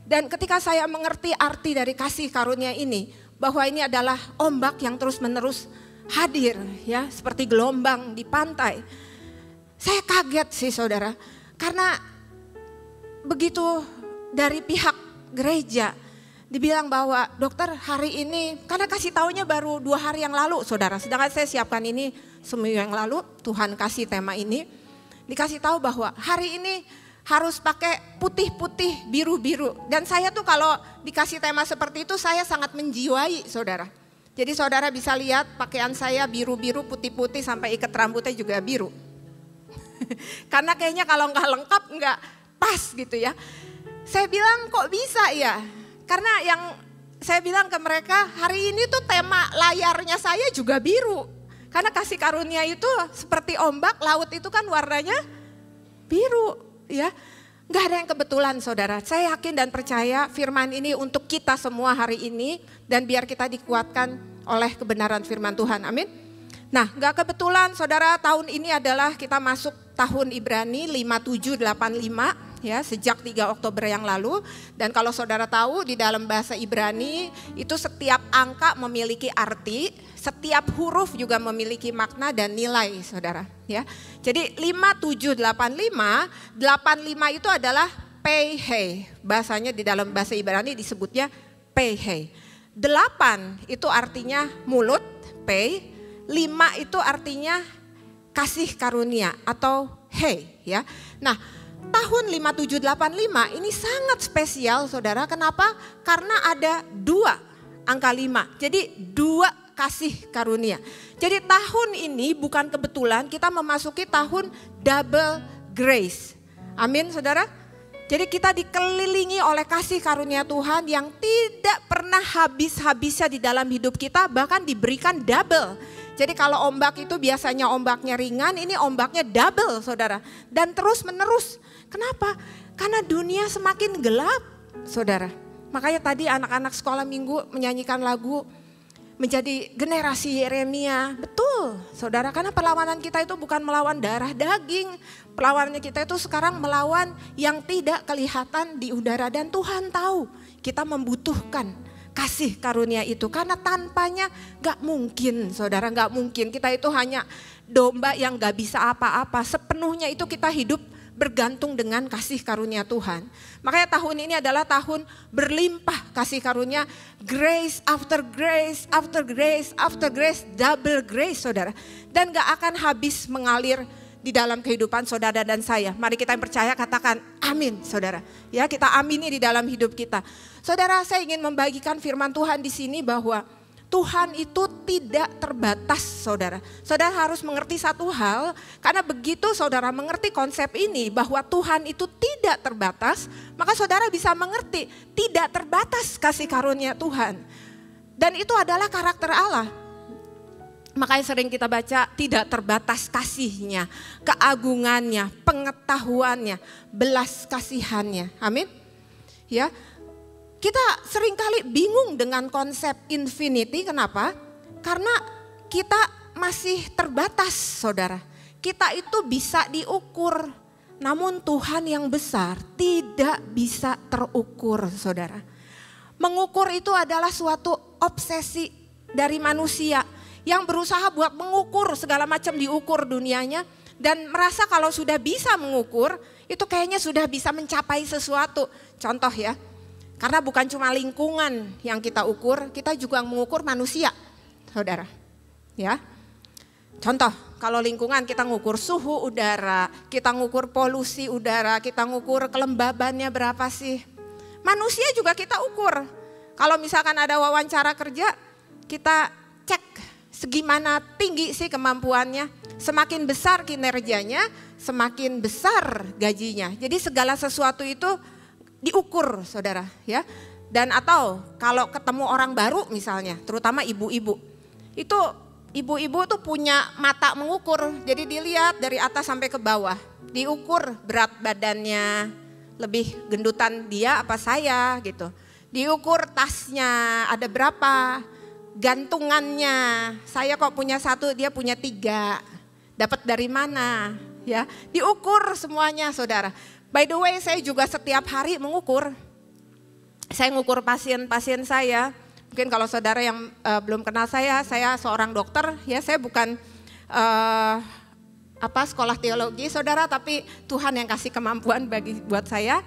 Dan ketika saya mengerti arti dari kasih karunia ini, bahwa ini adalah ombak yang terus-menerus hadir ya, seperti gelombang di pantai. Saya kaget sih saudara, karena begitu dari pihak gereja dibilang bahwa dokter hari ini, karena kasih taunya baru 2 hari yang lalu saudara, sedangkan saya siapkan ini seminggu yang lalu, Tuhan kasih tema ini, dikasih tahu bahwa hari ini harus pakai putih-putih, biru-biru. Dan saya tuh kalau dikasih tema seperti itu saya sangat menjiwai saudara. Jadi saudara bisa lihat pakaian saya biru-biru, putih-putih sampai ikat rambutnya juga biru. Karena kayaknya kalau nggak lengkap nggak pas gitu ya. Saya bilang kok bisa ya? Karena yang saya bilang ke mereka hari ini tuh tema layarnya saya juga biru. Karena kasih karunia itu seperti ombak, laut itu kan warnanya biru. Ya, nggak ada yang kebetulan saudara. Saya yakin dan percaya firman ini untuk kita semua hari ini dan biar kita dikuatkan oleh kebenaran firman Tuhan. Amin. Nah, nggak kebetulan saudara, tahun ini adalah kita masuk tahun Ibrani 5785 ya, sejak 3 Oktober yang lalu. Dan kalau saudara tahu di dalam bahasa Ibrani itu setiap angka memiliki arti, setiap huruf juga memiliki makna dan nilai saudara ya. Jadi 5785, 85 itu adalah Pei-hei. Bahasanya di dalam bahasa Ibrani disebutnya Pei-hei. 8 itu artinya mulut, Pei. 5 itu artinya kasih karunia atau hei ya. Nah, tahun 5785 ini sangat spesial saudara. Kenapa? Karena ada 2 angka 5. Jadi 2 kasih karunia. Jadi tahun ini bukan kebetulan kita memasuki tahun double grace. Amin saudara. Jadi kita dikelilingi oleh kasih karunia Tuhan yang tidak pernah habis-habisnya di dalam hidup kita, bahkan diberikan double. Jadi kalau ombak itu biasanya ombaknya ringan, ini ombaknya double saudara. Dan terus menerus. Kenapa? Karena dunia semakin gelap saudara. Makanya tadi anak-anak sekolah minggu menyanyikan lagu menjadi generasi Yeremia. Betul saudara, karena perlawanan kita itu bukan melawan darah daging. Perlawanannya kita itu sekarang melawan yang tidak kelihatan di udara. Dan Tuhan tahu kita membutuhkan kasih karunia itu. Karena tanpanya gak mungkin saudara, gak mungkin. Kita itu hanya domba yang gak bisa apa-apa. Sepenuhnya itu kita hidup bergantung dengan kasih karunia Tuhan. Makanya tahun ini adalah tahun berlimpah kasih karunia, grace after grace, after grace, after grace, double grace saudara. Dan gak akan habis mengalir di dalam kehidupan saudara dan saya. Mari kita yang percaya katakan amin saudara. Ya, kita amini di dalam hidup kita. Saudara, saya ingin membagikan firman Tuhan di sini bahwa Tuhan itu tidak terbatas saudara. Saudara harus mengerti satu hal, karena begitu saudara mengerti konsep ini bahwa Tuhan itu tidak terbatas, maka saudara bisa mengerti tidak terbatas kasih karunia Tuhan. Dan itu adalah karakter Allah. Makanya sering kita baca tidak terbatas kasihnya, keagungannya, pengetahuannya, belas kasihannya. Amin. Ya. Kita seringkali bingung dengan konsep infinity, kenapa? Karena kita masih terbatas saudara. Kita itu bisa diukur, namun Tuhan yang besar tidak bisa terukur saudara. Mengukur itu adalah suatu obsesi dari manusia yang berusaha buat mengukur segala macam, diukur dunianya. Dan merasa kalau sudah bisa mengukur, itu kayaknya sudah bisa mencapai sesuatu. Contoh ya. Karena bukan cuma lingkungan yang kita ukur, kita juga mengukur manusia, saudara. Ya, contoh, kalau lingkungan kita ngukur suhu udara, kita ngukur polusi udara, kita ngukur kelembabannya berapa sih. Manusia juga kita ukur. Kalau misalkan ada wawancara kerja, kita cek segimana tinggi sih kemampuannya. Semakin besar kinerjanya, semakin besar gajinya. Jadi segala sesuatu itu diukur saudara ya. Dan atau kalau ketemu orang baru misalnya, terutama ibu-ibu. Itu ibu-ibu tuh punya mata mengukur. Jadi dilihat dari atas sampai ke bawah. Diukur berat badannya, lebih gendutan dia apa saya gitu. Diukur tasnya ada berapa, gantungannya. Saya kok punya 1, dia punya 3. Dapat dari mana ya. Diukur semuanya saudara. By the way, saya juga setiap hari mengukur. Saya mengukur pasien-pasien saya. Mungkin kalau saudara yang belum kenal saya seorang dokter. Ya, saya bukan sekolah teologi, saudara, tapi Tuhan yang kasih kemampuan buat saya.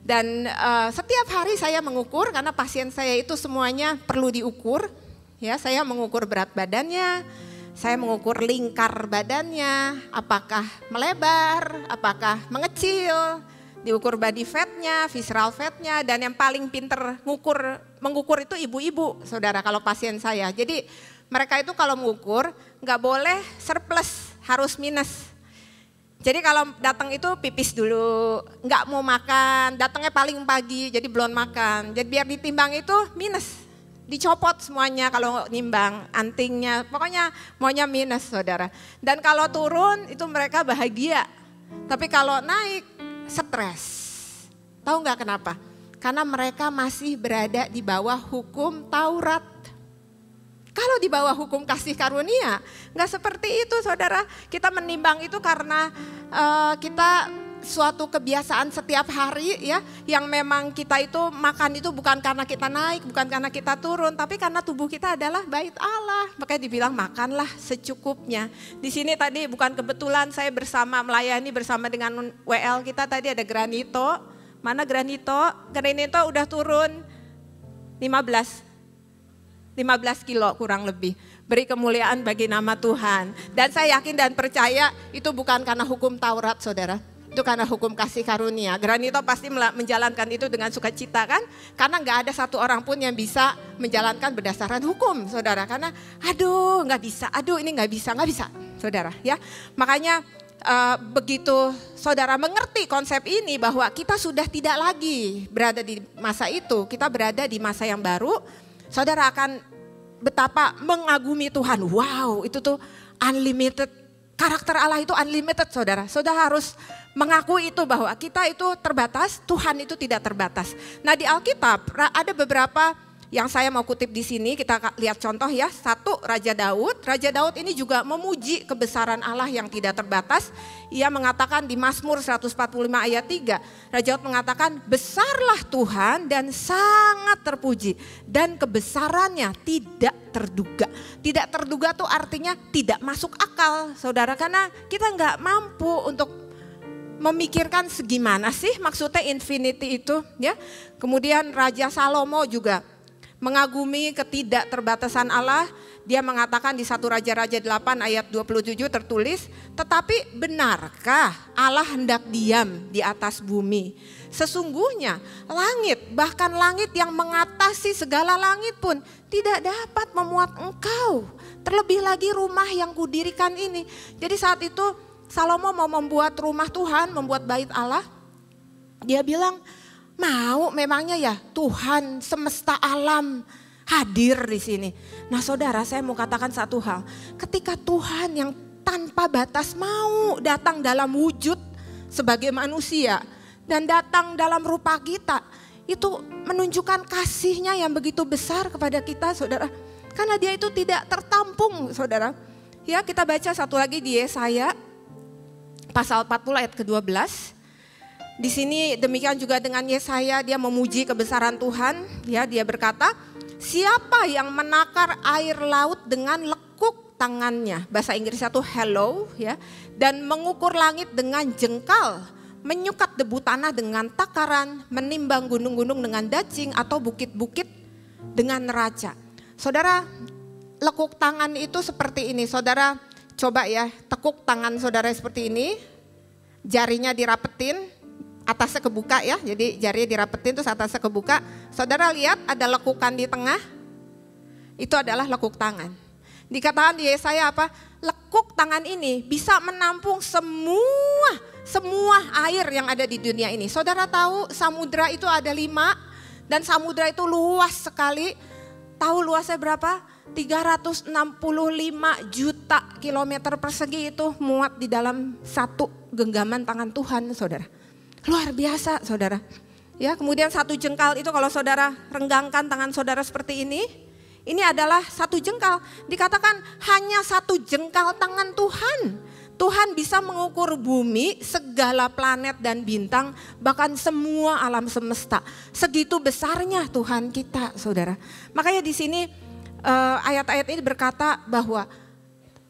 Dan setiap hari saya mengukur karena pasien saya itu semuanya perlu diukur. Ya, saya mengukur berat badannya. Saya mengukur lingkar badannya, apakah melebar, apakah mengecil, diukur body fatnya, visceral fatnya, dan yang paling pinter mengukur itu ibu-ibu, saudara, kalau pasien saya. Jadi mereka itu kalau mengukur nggak boleh surplus, harus minus. Jadi kalau datang itu pipis dulu, nggak mau makan, datangnya paling pagi, jadi belum makan. Jadi biar ditimbang itu minus. Dicopot semuanya kalau nimbang, antingnya, pokoknya maunya minus saudara. Dan kalau turun itu mereka bahagia, tapi kalau naik stres. Tahu nggak kenapa? Karena mereka masih berada di bawah hukum Taurat. Kalau di bawah hukum kasih karunia, nggak seperti itu saudara. Kita menimbang itu karena kita suatu kebiasaan setiap hari ya, yang memang kita itu makan itu bukan karena kita naik, bukan karena kita turun, tapi karena tubuh kita adalah bait Allah. Makanya dibilang makanlah secukupnya. Di sini tadi bukan kebetulan saya melayani bersama dengan WL kita tadi ada Granito, Mana Granito? Granito udah turun 15 kilo kurang lebih. Beri kemuliaan bagi nama Tuhan. Dan saya yakin dan percaya itu bukan karena hukum Taurat, saudara. Itu karena hukum kasih karunia. Granito pasti menjalankan itu dengan sukacita kan? Karena nggak ada satu orang pun yang bisa menjalankan berdasarkan hukum, saudara. Karena aduh nggak bisa, aduh ini nggak bisa, saudara. Ya, makanya begitu saudara mengerti konsep ini bahwa kita sudah tidak lagi berada di masa itu, kita berada di masa yang baru, saudara akan betapa mengagumi Tuhan. Wow, itu tuh unlimited. Karakter Allah itu unlimited, saudara. Saudara harus mengakui itu bahwa kita itu terbatas, Tuhan itu tidak terbatas. Nah, di Alkitab ada beberapa yang saya mau kutip di sini, kita lihat contoh ya. Satu, Raja Daud. Raja Daud ini juga memuji kebesaran Allah yang tidak terbatas. Ia mengatakan di Mazmur 145 ayat 3, Raja Daud mengatakan, besarlah Tuhan dan sangat terpuji, dan kebesarannya tidak terduga. Tidak terduga tuh artinya tidak masuk akal, saudara, karena kita nggak mampu untuk memikirkan segimana sih maksudnya infinity itu, ya. Kemudian Raja Salomo juga mengagumi ketidakterbatasan Allah. Dia mengatakan di 1 Raja-Raja 8 ayat 27 tertulis, tetapi benarkah Allah hendak diam di atas bumi? Sesungguhnya langit, bahkan langit yang mengatasi segala langit pun tidak dapat memuat engkau. Terlebih lagi rumah yang kudirikan ini. Jadi saat itu Salomo mau membuat rumah Tuhan, membuat bait Allah. Dia bilang, mau memangnya ya Tuhan semesta alam hadir di sini. Nah, saudara, saya mau katakan satu hal. Ketika Tuhan yang tanpa batas mau datang dalam wujud sebagai manusia dan datang dalam rupa kita, itu menunjukkan kasihnya yang begitu besar kepada kita, saudara. Karena dia itu tidak tertampung, saudara. Ya, kita baca satu lagi di Yesaya pasal 40 ayat ke-12. Di sini demikian juga dengan Yesaya, dia memuji kebesaran Tuhan. Ya, dia berkata, siapa yang menakar air laut dengan lekuk tangannya, bahasa Inggrisnya tuh hello, ya, dan mengukur langit dengan jengkal, menyukat debu tanah dengan takaran, menimbang gunung-gunung dengan dacing atau bukit-bukit dengan neraca. Saudara, lekuk tangan itu seperti ini. Saudara coba ya, tekuk tangan saudara seperti ini, jarinya dirapetin, atasnya kebuka ya, jadi jarinya dirapetin terus atasnya kebuka. Saudara lihat ada lekukan di tengah, itu adalah lekuk tangan. Dikatakan di Yesaya apa? Lekuk tangan ini bisa menampung semua air yang ada di dunia ini. Saudara tahu samudra itu ada 5 dan samudra itu luas sekali. Tahu luasnya berapa? 365 juta kilometer persegi itu muat di dalam satu genggaman tangan Tuhan, saudara. Luar biasa, saudara. Ya, kemudian 1 jengkal itu kalau saudara renggangkan tangan saudara seperti ini adalah 1 jengkal. Dikatakan hanya 1 jengkal tangan Tuhan. Tuhan bisa mengukur bumi, segala planet dan bintang, bahkan semua alam semesta. Segitu besarnya Tuhan kita, saudara. Makanya di sini ayat-ayat ini berkata bahwa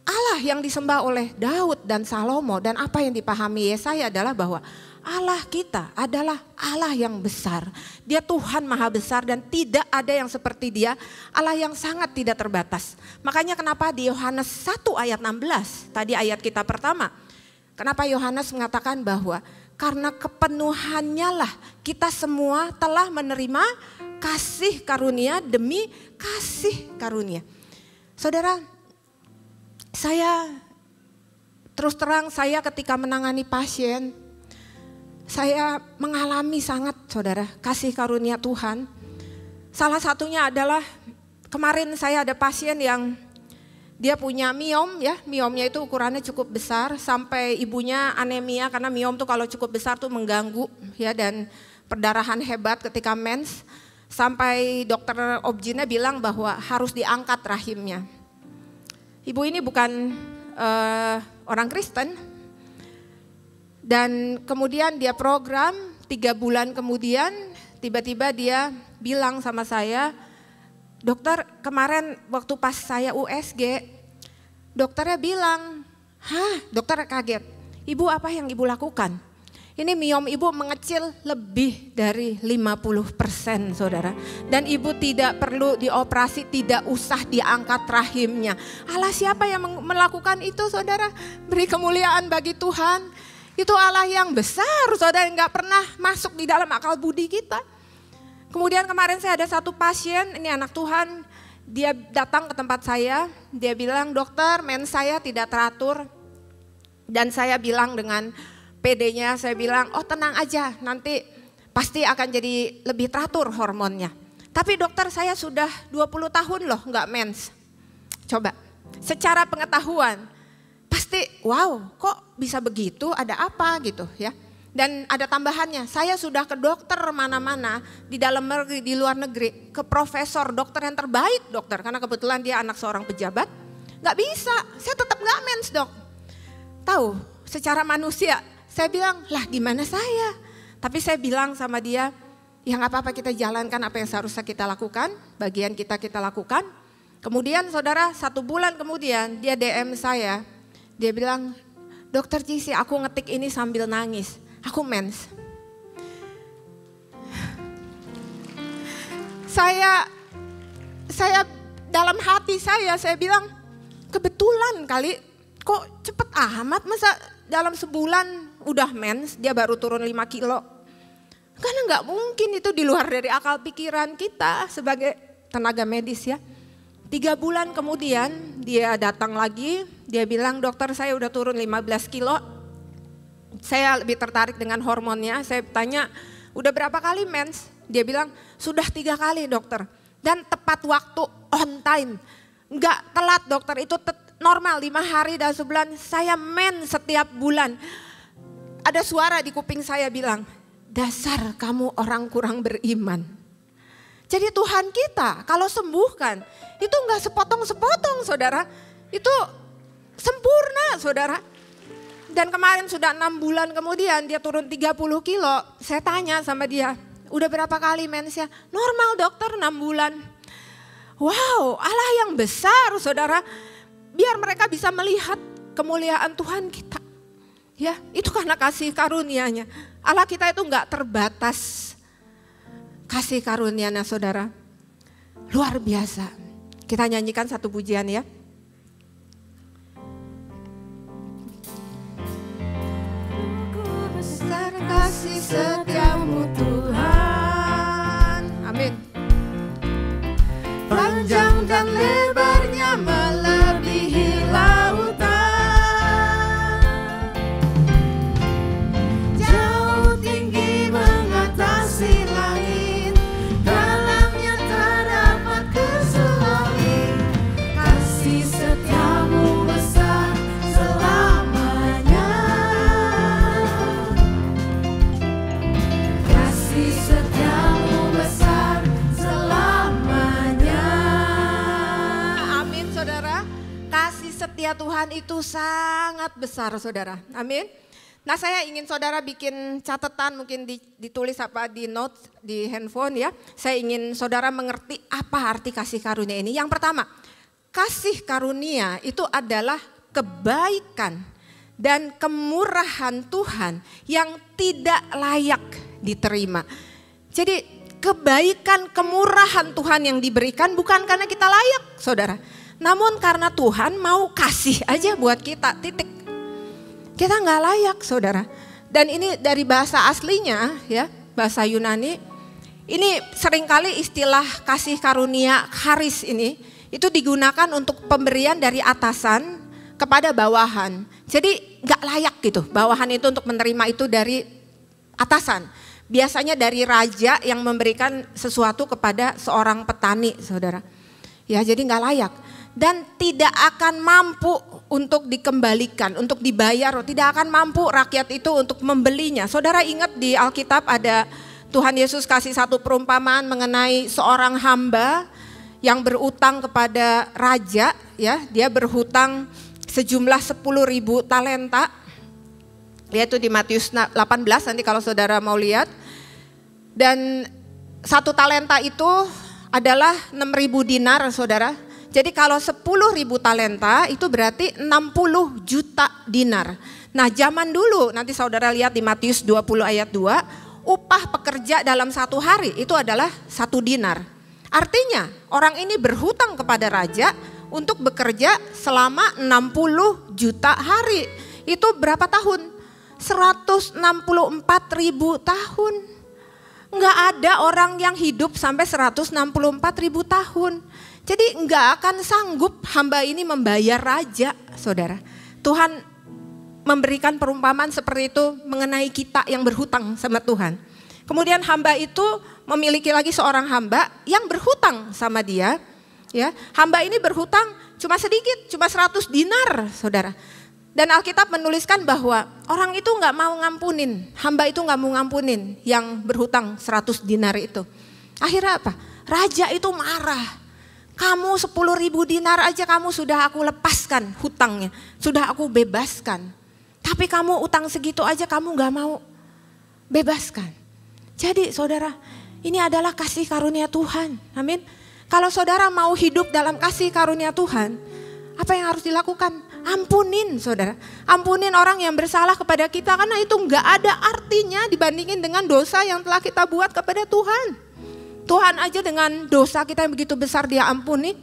Allah yang disembah oleh Daud dan Salomo dan apa yang dipahami Yesaya adalah bahwa Allah kita adalah Allah yang besar. Dia Tuhan maha besar dan tidak ada yang seperti dia. Allah yang sangat tidak terbatas. Makanya kenapa di Yohanes 1 ayat 16, tadi ayat kita pertama. Kenapa Yohanes mengatakan bahwa karena kepenuhannya lah kita semua telah menerima kasih karunia demi kasih karunia. Saudara, saya terus terang saya ketika menangani pasien, saya mengalami sangat, saudara, kasih karunia Tuhan. Salah satunya adalah kemarin saya ada pasien yang dia punya miom ya. Miomnya itu ukurannya cukup besar sampai ibunya anemia karena miom tuh kalau cukup besar tuh mengganggu ya dan perdarahan hebat ketika mens. Sampai dokter obgynnya bilang bahwa harus diangkat rahimnya. Ibu ini bukan orang Kristen. Dan kemudian dia program 3 bulan kemudian tiba-tiba dia bilang sama saya, dokter kemarin waktu pas saya USG, dokternya bilang, dokter kaget, ibu apa yang ibu lakukan? Ini miom ibu mengecil lebih dari 50% saudara. Dan ibu tidak perlu dioperasi, tidak usah diangkat rahimnya. Allah siapa yang melakukan itu saudara? Beri kemuliaan bagi Tuhan. Itu Allah yang besar saudara, yang gak pernah masuk di dalam akal budi kita. Kemudian kemarin saya ada satu pasien, ini anak Tuhan. Dia datang ke tempat saya, dia bilang dokter mens saya tidak teratur. Dan saya bilang dengan PD-nya, saya bilang, oh tenang aja nanti pasti akan jadi lebih teratur hormonnya. Tapi dokter saya sudah 20 tahun loh nggak mens. Coba, secara pengetahuan pasti wow kok bisa begitu, ada apa gitu ya. Dan ada tambahannya, saya sudah ke dokter mana-mana di dalam negeri, di luar negeri. Ke profesor, dokter yang terbaik dokter. Karena kebetulan dia anak seorang pejabat. Gak bisa, saya tetap gak mens dok. Tahu, secara manusia. Saya bilang, lah gimana saya? Tapi saya bilang sama dia, ya gak apa-apa kita jalankan apa yang seharusnya kita lakukan. Bagian kita lakukan. Kemudian saudara 1 bulan kemudian dia DM saya. Dia bilang, dokter Cici aku ngetik ini sambil nangis. Aku mens. Saya dalam hati saya bilang, kebetulan kali kok cepet amat masa dalam sebulan udah mens, dia baru turun 5 kilo. Karena gak mungkin itu di luar dari akal pikiran kita sebagai tenaga medis ya. 3 bulan kemudian dia datang lagi, dia bilang dokter saya udah turun 15 kilo. Saya lebih tertarik dengan hormonnya, saya tanya udah berapa kali mens? Dia bilang sudah 3 kali dokter. Dan tepat waktu, on time. Gak telat dokter, itu normal 5 hari dalam sebulan. Saya mens setiap bulan. Ada suara di kuping saya bilang, dasar kamu orang kurang beriman. Jadi Tuhan kita kalau sembuhkan itu enggak sepotong-sepotong saudara. Itu sempurna saudara. Dan kemarin sudah 6 bulan kemudian dia turun 30 kilo. Saya tanya sama dia, udah berapa kali mensnya? Normal dokter 6 bulan. Wow, Allah yang besar saudara. Biar mereka bisa melihat kemuliaan Tuhan kita. Ya, itu karena kasih karunia-Nya. Allah kita itu enggak terbatas kasih karunia-Nya saudara. Luar biasa. Kita nyanyikan satu pujian ya. Besar kasih setiamu Tuhan. Amin. Panjang dan lebarnya melebihi lautan. Jauh tinggi mengatasi langit. Dalamnya tak dapat kesuai. Kasih setiamu besar selamanya. Kasih setiamu besar selamanya. Amin saudara. Kasih setia Tuhan itu sangat besar saudara. Amin. Nah saya ingin saudara bikin catatan, mungkin ditulis apa di notes di handphone ya. Saya ingin saudara mengerti apa arti kasih karunia ini. Yang pertama, kasih karunia itu adalah kebaikan dan kemurahan Tuhan yang tidak layak diterima. Jadi kebaikan kemurahan Tuhan yang diberikan bukan karena kita layak saudara. Namun karena Tuhan mau kasih aja buat kita, titik. Kita nggak layak saudara. Dan ini dari bahasa aslinya ya, bahasa Yunani. Ini seringkali istilah kasih karunia charis ini itu digunakan untuk pemberian dari atasan kepada bawahan. Jadi nggak layak gitu, bawahan itu untuk menerima itu dari atasan. Biasanya dari raja yang memberikan sesuatu kepada seorang petani saudara. Ya jadi nggak layak. Dan tidak akan mampu untuk dikembalikan, untuk dibayar, tidak akan mampu rakyat itu untuk membelinya. Saudara ingat di Alkitab ada Tuhan Yesus kasih satu perumpamaan mengenai seorang hamba yang berutang kepada raja, ya, dia berhutang sejumlah 10.000 talenta. Yaitu di Matius 18 nanti kalau saudara mau lihat. Dan 1 talenta itu adalah 6.000 dinar saudara. Jadi kalau 10.000 talenta itu berarti 60 juta dinar. Nah zaman dulu, nanti saudara lihat di Matius 20 ayat 2, upah pekerja dalam satu hari itu adalah 1 dinar. Artinya orang ini berhutang kepada raja untuk bekerja selama 60 juta hari. Itu berapa tahun? 164.000 tahun. Nggak ada orang yang hidup sampai 164.000 tahun. Jadi nggak akan sanggup hamba ini membayar raja, saudara. Tuhan memberikan perumpamaan seperti itu mengenai kita yang berhutang sama Tuhan. Kemudian hamba itu memiliki lagi seorang hamba yang berhutang sama dia. Ya, hamba ini berhutang cuma sedikit, cuma 100 dinar, saudara. Dan Alkitab menuliskan bahwa orang itu nggak mau ngampunin, hamba itu nggak mau ngampunin yang berhutang 100 dinar itu. Akhirnya apa? Raja itu marah. Kamu 10.000 dinar aja kamu sudah aku lepaskan hutangnya, sudah aku bebaskan. Tapi kamu utang segitu aja kamu gak mau bebaskan. Jadi saudara, ini adalah kasih karunia Tuhan. Amin. Kalau saudara mau hidup dalam kasih karunia Tuhan, apa yang harus dilakukan? Ampunin saudara. Ampunin orang yang bersalah kepada kita, karena itu gak ada artinya dibandingin dengan dosa yang telah kita buat kepada Tuhan. Tuhan aja dengan dosa kita yang begitu besar dia ampuni,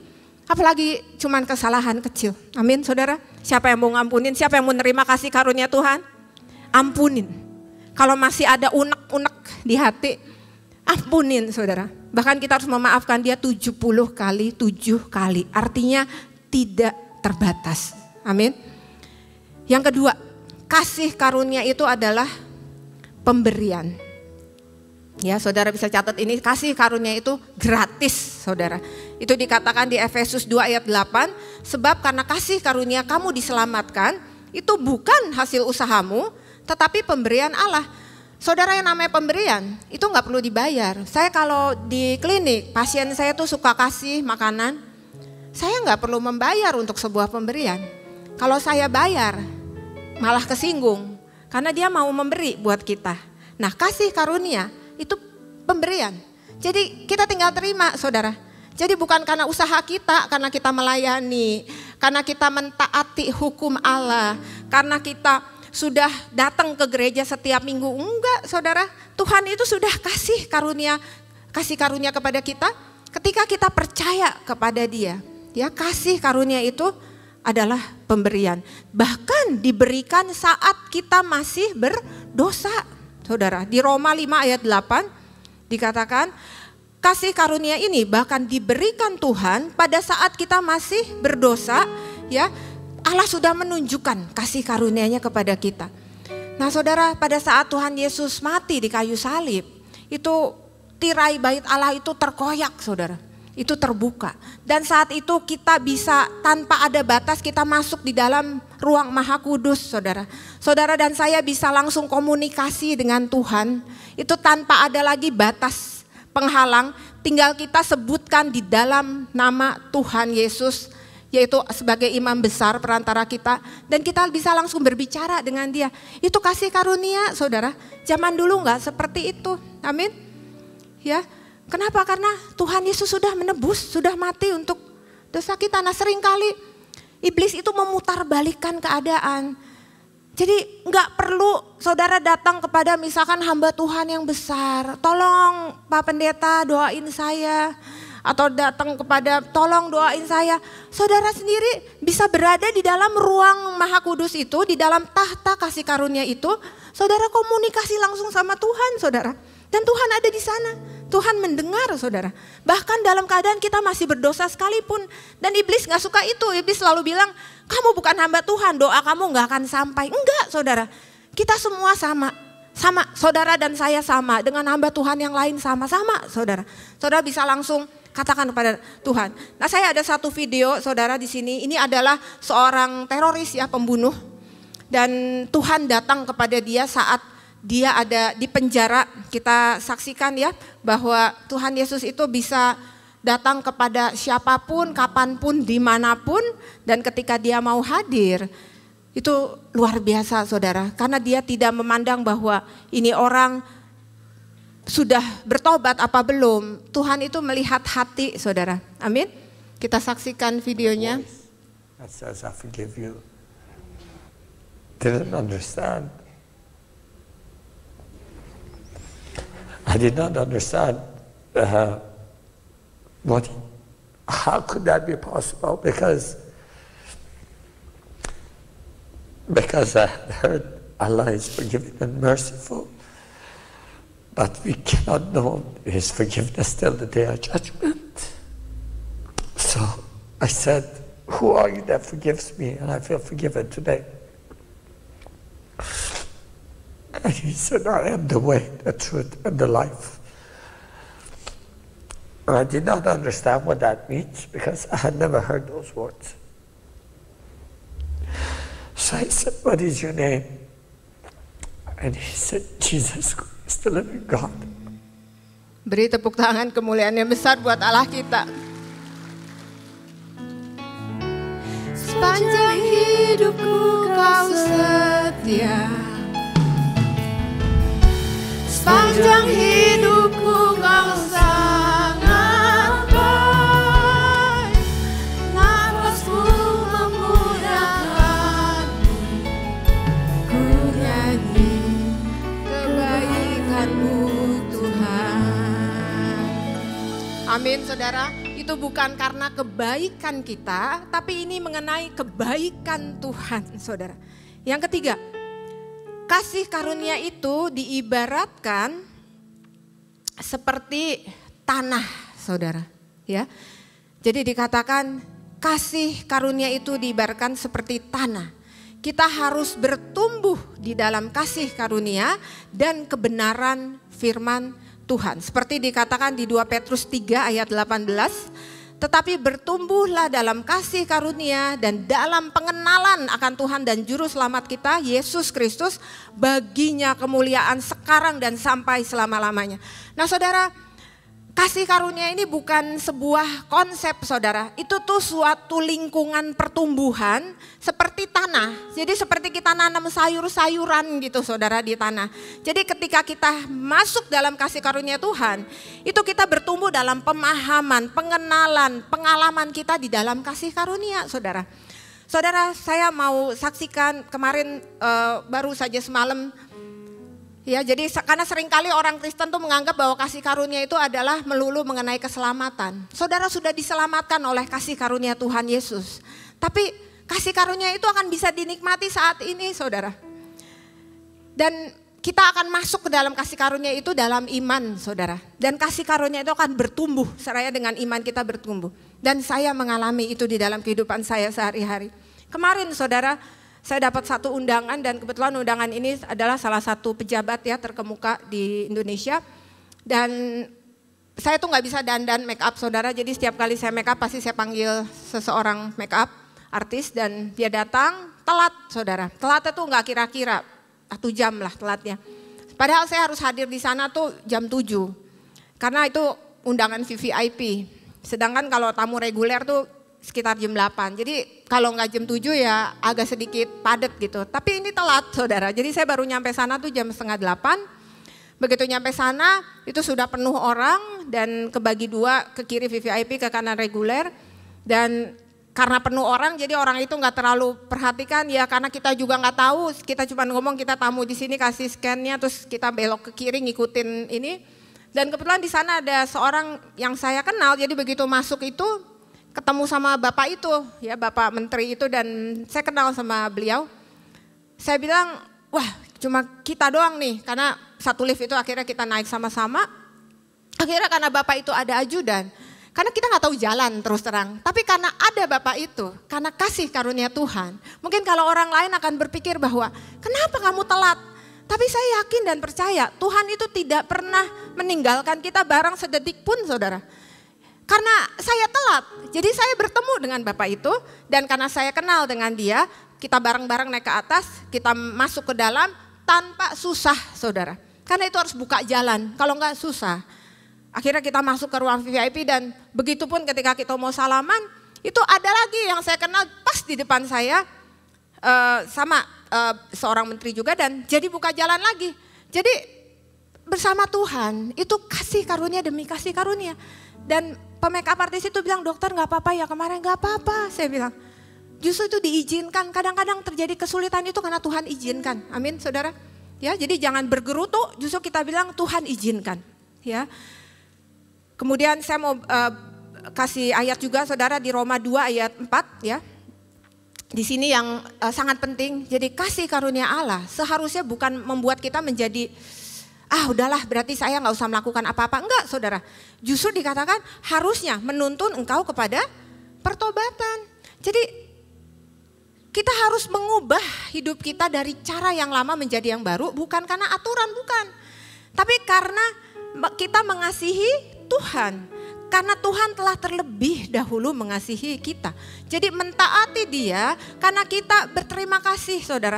apalagi cuman kesalahan kecil. Amin saudara. Siapa yang mau ngampunin, siapa yang mau nerima kasih karunia Tuhan? Ampunin. Kalau masih ada unek-unek di hati, ampunin saudara. Bahkan kita harus memaafkan dia 70 kali 7 kali. Artinya tidak terbatas. Amin. Yang kedua, kasih karunia itu adalah pemberian. Ya, saudara bisa catat ini, kasih karunia itu gratis, saudara. Itu dikatakan di Efesus 2 ayat 8, sebab karena kasih karunia kamu diselamatkan, itu bukan hasil usahamu, tetapi pemberian Allah. Saudara, yang namanya pemberian, itu gak perlu dibayar. Saya kalau di klinik, pasien saya tuh suka kasih makanan, saya gak perlu membayar untuk sebuah pemberian. Kalau saya bayar, malah kesinggung, karena dia mau memberi buat kita. Nah, kasih karunia itu pemberian. Jadi kita tinggal terima saudara. Jadi bukan karena usaha kita, karena kita melayani, karena kita mentaati hukum Allah, karena kita sudah datang ke gereja setiap minggu. Enggak saudara, Tuhan itu sudah kasih karunia kepada kita ketika kita percaya kepada dia. Ya, kasih karunia itu adalah pemberian. Bahkan diberikan saat kita masih berdosa. Saudara, di Roma 5 ayat 8 dikatakan kasih karunia ini bahkan diberikan Tuhan pada saat kita masih berdosa, ya. Allah sudah menunjukkan kasih karunia-Nya kepada kita. Nah, saudara, pada saat Tuhan Yesus mati di kayu salib, itu tirai bait Allah itu terkoyak, saudara. Itu terbuka. Dan saat itu kita bisa tanpa ada batas kita masuk di dalam ruang Maha Kudus, saudara. Saudara dan saya bisa langsung komunikasi dengan Tuhan. Itu tanpa ada lagi batas penghalang. Tinggal kita sebutkan di dalam nama Tuhan Yesus, yaitu sebagai imam besar perantara kita. Dan kita bisa langsung berbicara dengan dia. Itu kasih karunia, saudara. Zaman dulu enggak seperti itu. Amin. Ya. Kenapa? Karena Tuhan Yesus sudah menebus, sudah mati untuk dosa kita. Nah, seringkali iblis itu memutarbalikkan keadaan. Jadi nggak perlu saudara datang kepada misalkan hamba Tuhan yang besar, tolong Pak Pendeta doain saya. Atau datang kepada tolong doain saya. Saudara sendiri bisa berada di dalam ruang Maha Kudus itu, di dalam tahta kasih karunia itu. Saudara komunikasi langsung sama Tuhan, saudara. Dan Tuhan ada di sana. Tuhan mendengar, saudara. Bahkan dalam keadaan kita masih berdosa sekalipun. Dan iblis gak suka itu. Iblis selalu bilang, kamu bukan hamba Tuhan, doa kamu gak akan sampai. Enggak, saudara. Kita semua sama. Sama, saudara dan saya sama. Dengan hamba Tuhan yang lain sama-sama, saudara. Saudara bisa langsung katakan kepada Tuhan. Nah, saya ada satu video, saudara, di sini. Ini adalah seorang teroris, ya, pembunuh. Dan Tuhan datang kepada dia saat dia ada di penjara. Kita saksikan, ya, bahwa Tuhan Yesus itu bisa datang kepada siapapun, kapanpun, dimanapun. Dan ketika dia mau hadir, itu luar biasa, saudara. Karena dia tidak memandang bahwa ini orang sudah bertobat apa belum. Tuhan itu melihat hati, saudara. Amin. Kita saksikan videonya. That says, I forgive you. didn't understand. I did not understand how could that be possible? Because I had heard Allah is forgiving and merciful, but we cannot know His forgiveness till the day of judgment. So I said, who are you that forgives me? And I feel forgiven today. And He said, I am the way, the truth, and the life. And I did not understand what that means because I had never heard those words. So I said, what is your name? And he said, Jesus Christ, the living God. Beri tepuk tangan kemuliaan yang besar buat Allah kita. Sepanjang hidupku kau setia. Sepanjang hidupku kau sangat baik. Nafasku memuliakanmu. Ku nyanyi kebaikanmu Tuhan. Amin saudara. Itu bukan karena kebaikan kita, tapi ini mengenai kebaikan Tuhan, saudara. Yang ketiga, kasih karunia itu diibaratkan seperti tanah, saudara. Ya, jadi dikatakan kasih karunia itu diibaratkan seperti tanah. Kita harus bertumbuh di dalam kasih karunia dan kebenaran firman Tuhan. Seperti dikatakan di 2 Petrus 3 ayat 18, tetapi bertumbuhlah dalam kasih karunia dan dalam pengenalan akan Tuhan dan Juru Selamat kita, Yesus Kristus, baginya kemuliaan sekarang dan sampai selama-lamanya. Nah saudara, kasih karunia ini bukan sebuah konsep saudara, itu tuh suatu lingkungan pertumbuhan seperti tanah. Jadi seperti kita nanam sayur-sayuran gitu saudara di tanah. Jadi ketika kita masuk dalam kasih karunia Tuhan, itu kita bertumbuh dalam pemahaman, pengenalan, pengalaman kita di dalam kasih karunia saudara. Saudara, saya mau saksikan kemarin baru saja semalam. Ya, jadi karena seringkali orang Kristen tuh menganggap bahwa kasih karunia itu adalah melulu mengenai keselamatan. Saudara sudah diselamatkan oleh kasih karunia Tuhan Yesus. Tapi kasih karunia itu akan bisa dinikmati saat ini saudara. Dan kita akan masuk ke dalam kasih karunia itu dalam iman saudara. Dan kasih karunia itu akan bertumbuh seraya dengan iman kita bertumbuh. Dan saya mengalami itu di dalam kehidupan saya sehari-hari. Kemarin saudara, saya dapat satu undangan dan kebetulan undangan ini adalah salah satu pejabat ya terkemuka di Indonesia. Dan saya tuh nggak bisa dandan make up saudara, jadi setiap kali saya make up pasti saya panggil seseorang make up artis dan dia datang telat saudara. Telatnya tuh nggak kira-kira 1 jam lah telatnya. Padahal saya harus hadir di sana tuh jam 7 karena itu undangan VVIP. Sedangkan kalau tamu reguler tuh sekitar jam 8. Jadi kalau nggak jam 7 ya agak sedikit padat gitu. Tapi ini telat saudara. Jadi saya baru nyampe sana tuh jam 7:30. Begitu nyampe sana itu sudah penuh orang dan kebagi 2, ke kiri VVIP, ke kanan reguler. Dan karena penuh orang jadi orang itu nggak terlalu perhatikan ya karena kita juga nggak tahu. Kita cuma ngomong kita tamu di sini kasih scan-nya terus kita belok ke kiri ngikutin ini. Dan kebetulan di sana ada seorang yang saya kenal. Jadi begitu masuk itu ketemu sama bapak itu, ya bapak menteri itu dan saya kenal sama beliau. Saya bilang, wah cuma kita doang nih karena satu lift itu akhirnya kita naik sama-sama. Akhirnya karena bapak itu ada ajudan, karena kita nggak tahu jalan terus terang. Tapi karena ada bapak itu, karena kasih karunia Tuhan. Mungkin kalau orang lain akan berpikir bahwa kenapa kamu telat? Tapi saya yakin dan percaya Tuhan itu tidak pernah meninggalkan kita barang sedetik pun saudara. Karena saya telat, jadi saya bertemu dengan bapak itu dan karena saya kenal dengan dia, kita bareng-bareng naik ke atas, kita masuk ke dalam tanpa susah saudara. Karena itu harus buka jalan, kalau enggak susah. Akhirnya kita masuk ke ruang VIP dan begitu pun ketika kita mau salaman, itu ada lagi yang saya kenal pas di depan saya sama seorang menteri juga dan jadi buka jalan lagi. Jadi bersama Tuhan itu kasih karunia demi kasih karunia. Dan pemake up artis itu bilang, dokter gak apa-apa ya kemarin, gak apa-apa. Saya bilang, justru itu diizinkan. Kadang-kadang terjadi kesulitan itu karena Tuhan izinkan. Amin, saudara. Ya, jadi jangan bergerutu, justru kita bilang Tuhan izinkan. Ya. Kemudian saya mau kasih ayat juga, saudara, di Roma 2 ayat 4 ya. Di sini yang sangat penting. Jadi kasih karunia Allah seharusnya bukan membuat kita menjadi udahlah berarti saya nggak usah melakukan apa-apa. Enggak, saudara. Justru dikatakan harusnya menuntun engkau kepada pertobatan. Jadi kita harus mengubah hidup kita dari cara yang lama menjadi yang baru, bukan karena aturan, bukan. Tapi karena kita mengasihi Tuhan. Karena Tuhan telah terlebih dahulu mengasihi kita. Jadi mentaati Dia karena kita berterima kasih, saudara.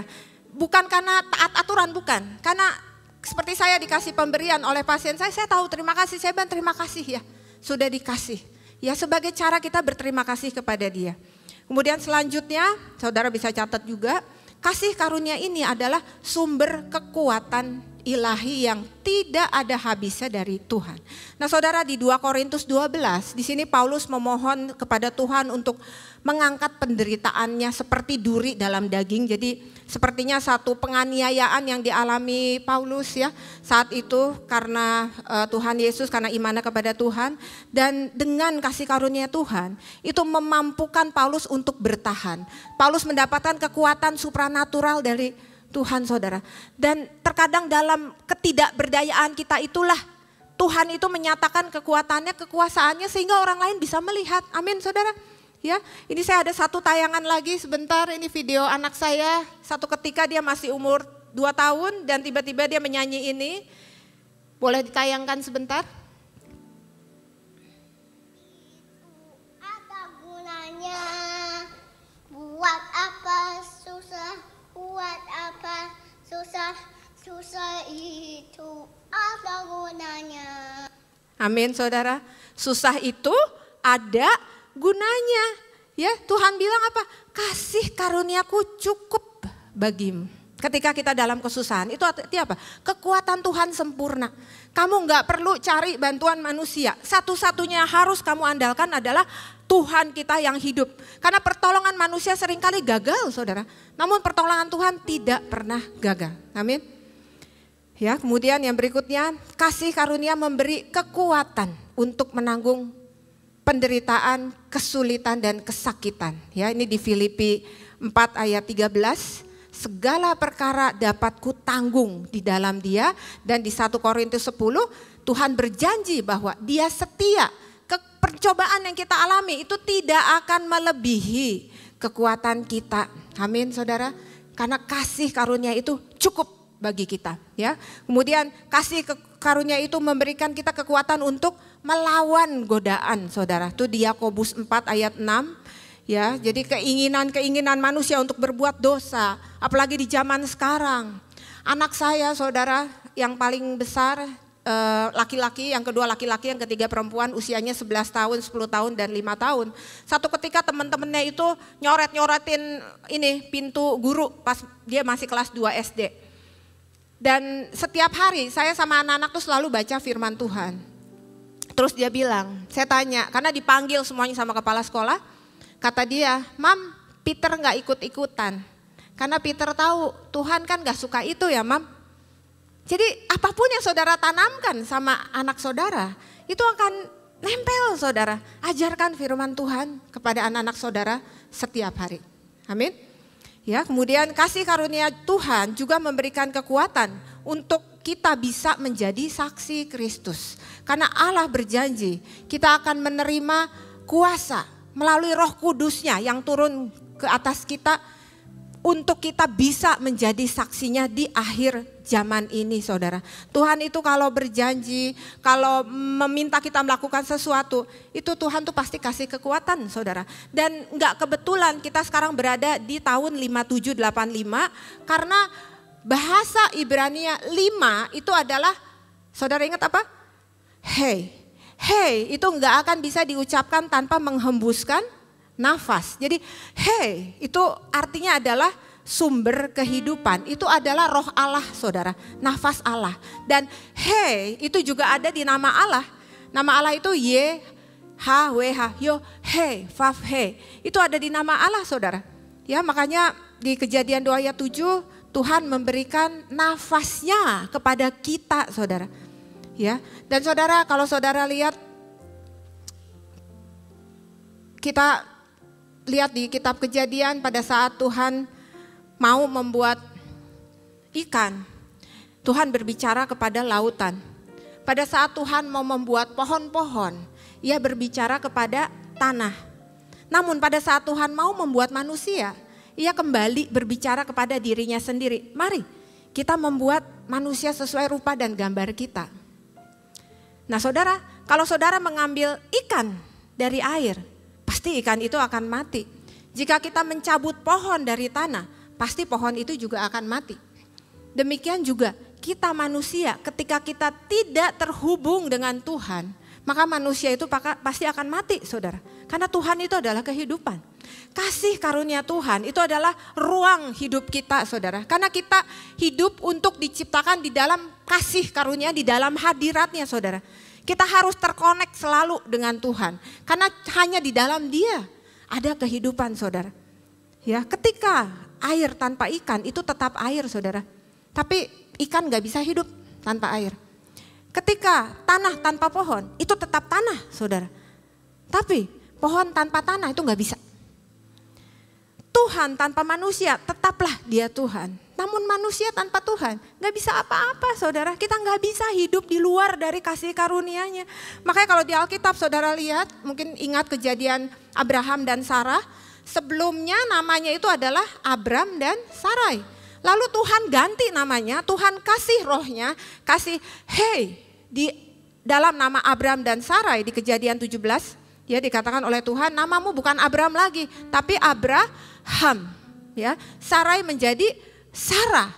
Bukan karena taat aturan, bukan. Karena seperti saya dikasih pemberian oleh pasien saya tahu terima kasih, saya bilang terima kasih ya. Sudah dikasih. Ya, sebagai cara kita berterima kasih kepada Dia. Kemudian selanjutnya, saudara bisa catat juga, kasih karunia ini adalah sumber kekuatan ilahi yang tidak ada habisnya dari Tuhan. Nah, saudara, di 2 Korintus 12, di sini Paulus memohon kepada Tuhan untuk mengangkat penderitaannya seperti duri dalam daging. Jadi sepertinya satu penganiayaan yang dialami Paulus ya saat itu karena Tuhan Yesus, karena imannya kepada Tuhan, dan dengan kasih karunia Tuhan itu memampukan Paulus untuk bertahan. Paulus mendapatkan kekuatan supranatural dari Tuhan, saudara. Dan terkadang dalam ketidakberdayaan kita itulah Tuhan itu menyatakan kekuatannya, kekuasaannya sehingga orang lain bisa melihat. Amin, saudara. Ya, ini saya ada satu tayangan lagi sebentar, ini video anak saya. Satu ketika dia masih umur 2 tahun dan tiba-tiba dia menyanyi ini. Boleh ditayangkan sebentar? Apa gunanya? Buat apa susah? Buat apa susah? Susah itu apa gunanya? Amin, saudara. Susah itu ada gunanya. Ya, Tuhan bilang apa? Kasih karuniaku cukup bagimu. Ketika kita dalam kesusahan, itu artinya apa? Kekuatan Tuhan sempurna. Kamu nggak perlu cari bantuan manusia. Satu-satunya yang harus kamu andalkan adalah Tuhan kita yang hidup. Karena pertolongan manusia seringkali gagal, saudara. Namun pertolongan Tuhan tidak pernah gagal. Amin. Ya, kemudian yang berikutnya, kasih karunia memberi kekuatan untuk menanggung penderitaan, kesulitan dan kesakitan. Ya, ini di Filipi 4 ayat 13. Segala perkara dapat kutanggung di dalam Dia, dan di 1 Korintus 10 Tuhan berjanji bahwa Dia setia. Percobaan yang kita alami itu tidak akan melebihi kekuatan kita. Amin, saudara. Karena kasih karunia itu cukup bagi kita, ya. Kemudian kasih karunia itu memberikan kita kekuatan untuk melawan godaan, saudara. Itu di Yakobus 4 ayat 6. Ya, jadi keinginan manusia untuk berbuat dosa, apalagi di zaman sekarang. Anak saya, saudara, yang paling besar laki-laki, yang kedua laki-laki, yang ketiga perempuan, usianya 11 tahun, 10 tahun dan 5 tahun. Satu ketika teman-temannya itu nyoret-nyoretin ini pintu guru pas dia masih kelas 2 SD. Dan setiap hari saya sama anak-anak tuh selalu baca firman Tuhan. Terus dia bilang, saya tanya, karena dipanggil semuanya sama kepala sekolah, kata dia, "Mam, Peter gak ikut-ikutan. Karena Peter tahu Tuhan kan gak suka itu ya, Mam." Jadi apapun yang saudara tanamkan sama anak saudara, itu akan nempel, saudara. Ajarkan firman Tuhan kepada anak-anak saudara setiap hari. Amin. Ya, kemudian kasih karunia Tuhan juga memberikan kekuatan untuk kita bisa menjadi saksi Kristus. Karena Allah berjanji kita akan menerima kuasa melalui Roh Kudus-Nya yang turun ke atas kita untuk kita bisa menjadi saksinya di akhir zaman ini, saudara. Tuhan itu kalau berjanji, kalau meminta kita melakukan sesuatu, itu Tuhan tuh pasti kasih kekuatan, saudara. Dan enggak kebetulan kita sekarang berada di tahun 5785 karena bahasa Ibrania 5 itu adalah, saudara ingat apa? Hey. Hey itu enggak akan bisa diucapkan tanpa menghembuskan nafas. Jadi hey itu artinya adalah sumber kehidupan. Itu adalah roh Allah, saudara, nafas Allah. Dan hey itu juga ada di nama Allah. Nama Allah itu YHWH, yo hey, Vav hey. Itu ada di nama Allah, saudara. Ya, makanya di Kejadian 2 ayat 7 Tuhan memberikan nafasnya kepada kita, saudara. Ya, dan saudara, kalau saudara lihat, kita lihat di kitab Kejadian pada saat Tuhan mau membuat ikan, Tuhan berbicara kepada lautan. Pada saat Tuhan mau membuat pohon-pohon, Ia berbicara kepada tanah. Namun pada saat Tuhan mau membuat manusia, Ia kembali berbicara kepada dirinya sendiri. Mari kita membuat manusia sesuai rupa dan gambar kita. Nah saudara, kalau saudara mengambil ikan dari air, pasti ikan itu akan mati. Jika kita mencabut pohon dari tanah, pasti pohon itu juga akan mati. Demikian juga kita manusia, ketika kita tidak terhubung dengan Tuhan, maka manusia itu pasti akan mati, saudara. Karena Tuhan itu adalah kehidupan. Kasih karunia Tuhan itu adalah ruang hidup kita, saudara. Karena kita hidup untuk diciptakan di dalam kasih karunia, di dalam hadiratnya, saudara. Kita harus terkonek selalu dengan Tuhan. Karena hanya di dalam Dia ada kehidupan, saudara. Ya, ketika air tanpa ikan itu tetap air, saudara. Tapi ikan gak bisa hidup tanpa air. Ketika tanah tanpa pohon itu tetap tanah, saudara. Tapi pohon tanpa tanah itu gak bisa. Tuhan tanpa manusia tetaplah Dia Tuhan. Namun manusia tanpa Tuhan gak bisa apa-apa, saudara. Kita gak bisa hidup di luar dari kasih karunia-Nya. Makanya kalau di Alkitab saudara lihat, mungkin ingat kejadian Abraham dan Sarah. Sebelumnya namanya itu adalah Abram dan Sarai. Lalu Tuhan ganti namanya, Tuhan kasih rohnya, kasih di dalam nama Abram dan Sarai di Kejadian 17. Ya, dikatakan oleh Tuhan, namamu bukan Abram lagi, tapi Abraham. Ya, Sarai menjadi Sarah.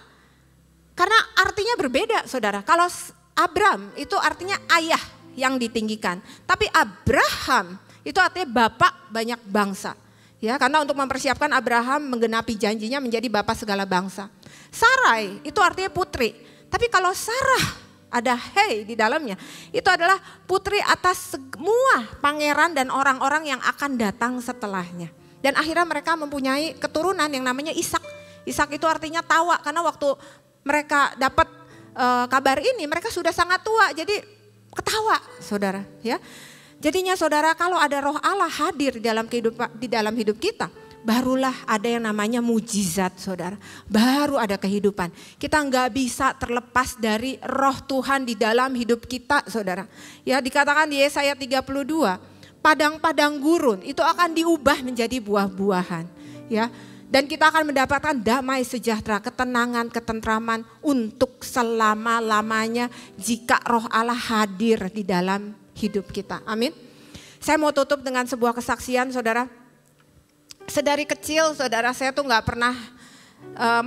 Karena artinya berbeda, saudara. Kalau Abram itu artinya ayah yang ditinggikan, tapi Abraham itu artinya bapak banyak bangsa. Ya, karena untuk mempersiapkan Abraham menggenapi janjinya menjadi bapak segala bangsa. Sarai itu artinya putri. Tapi kalau Sarah ada di dalamnya, itu adalah putri atas semua pangeran dan orang-orang yang akan datang setelahnya. Dan akhirnya mereka mempunyai keturunan yang namanya Ishak. Ishak itu artinya tawa, karena waktu mereka dapat kabar ini mereka sudah sangat tua, jadi ketawa, saudara. Ya, jadinya saudara, kalau ada Roh Allah hadir di dalam hidup kita, barulah ada yang namanya mujizat, saudara. Baru ada kehidupan. Kita nggak bisa terlepas dari roh Tuhan di dalam hidup kita, saudara. Ya, dikatakan di Yesaya 32, padang-padang gurun itu akan diubah menjadi buah-buahan. Ya, dan kita akan mendapatkan damai sejahtera, ketenangan, ketentraman untuk selama-lamanya jika roh Allah hadir di dalam hidup kita. Amin. Saya mau tutup dengan sebuah kesaksian, saudara. Sedari kecil, saudara, saya tuh gak pernah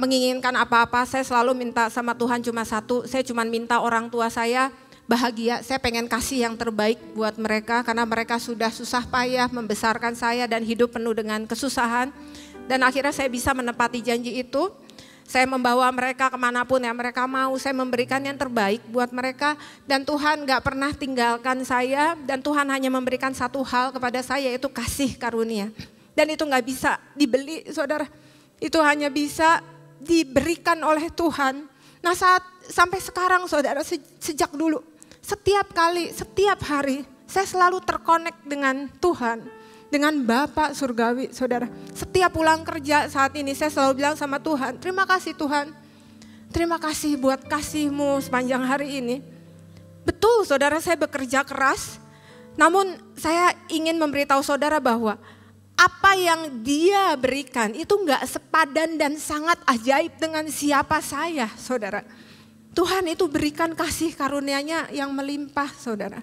menginginkan apa-apa. Saya selalu minta sama Tuhan cuma satu. Saya cuma minta orang tua saya bahagia. Saya pengen kasih yang terbaik buat mereka. Karena mereka sudah susah payah membesarkan saya dan hidup penuh dengan kesusahan. Dan akhirnya saya bisa menepati janji itu. Saya membawa mereka kemanapun yang mereka mau. Saya memberikan yang terbaik buat mereka. Dan Tuhan gak pernah tinggalkan saya. Dan Tuhan hanya memberikan satu hal kepada saya, yaitu kasih karunia. Dan itu gak bisa dibeli, saudara. Itu hanya bisa diberikan oleh Tuhan. Nah, sampai sekarang, saudara, sejak dulu, setiap kali, setiap hari, saya selalu terkonek dengan Tuhan, dengan Bapa Surgawi, saudara. Setiap pulang kerja saat ini, saya selalu bilang sama Tuhan, terima kasih Tuhan. Terima kasih buat kasih-Mu sepanjang hari ini. Betul, saudara, saya bekerja keras. Namun saya ingin memberitahu saudara bahwa apa yang Dia berikan itu gak sepadan dan sangat ajaib dengan siapa saya, saudara. Tuhan itu berikan kasih karunia-Nya yang melimpah, saudara.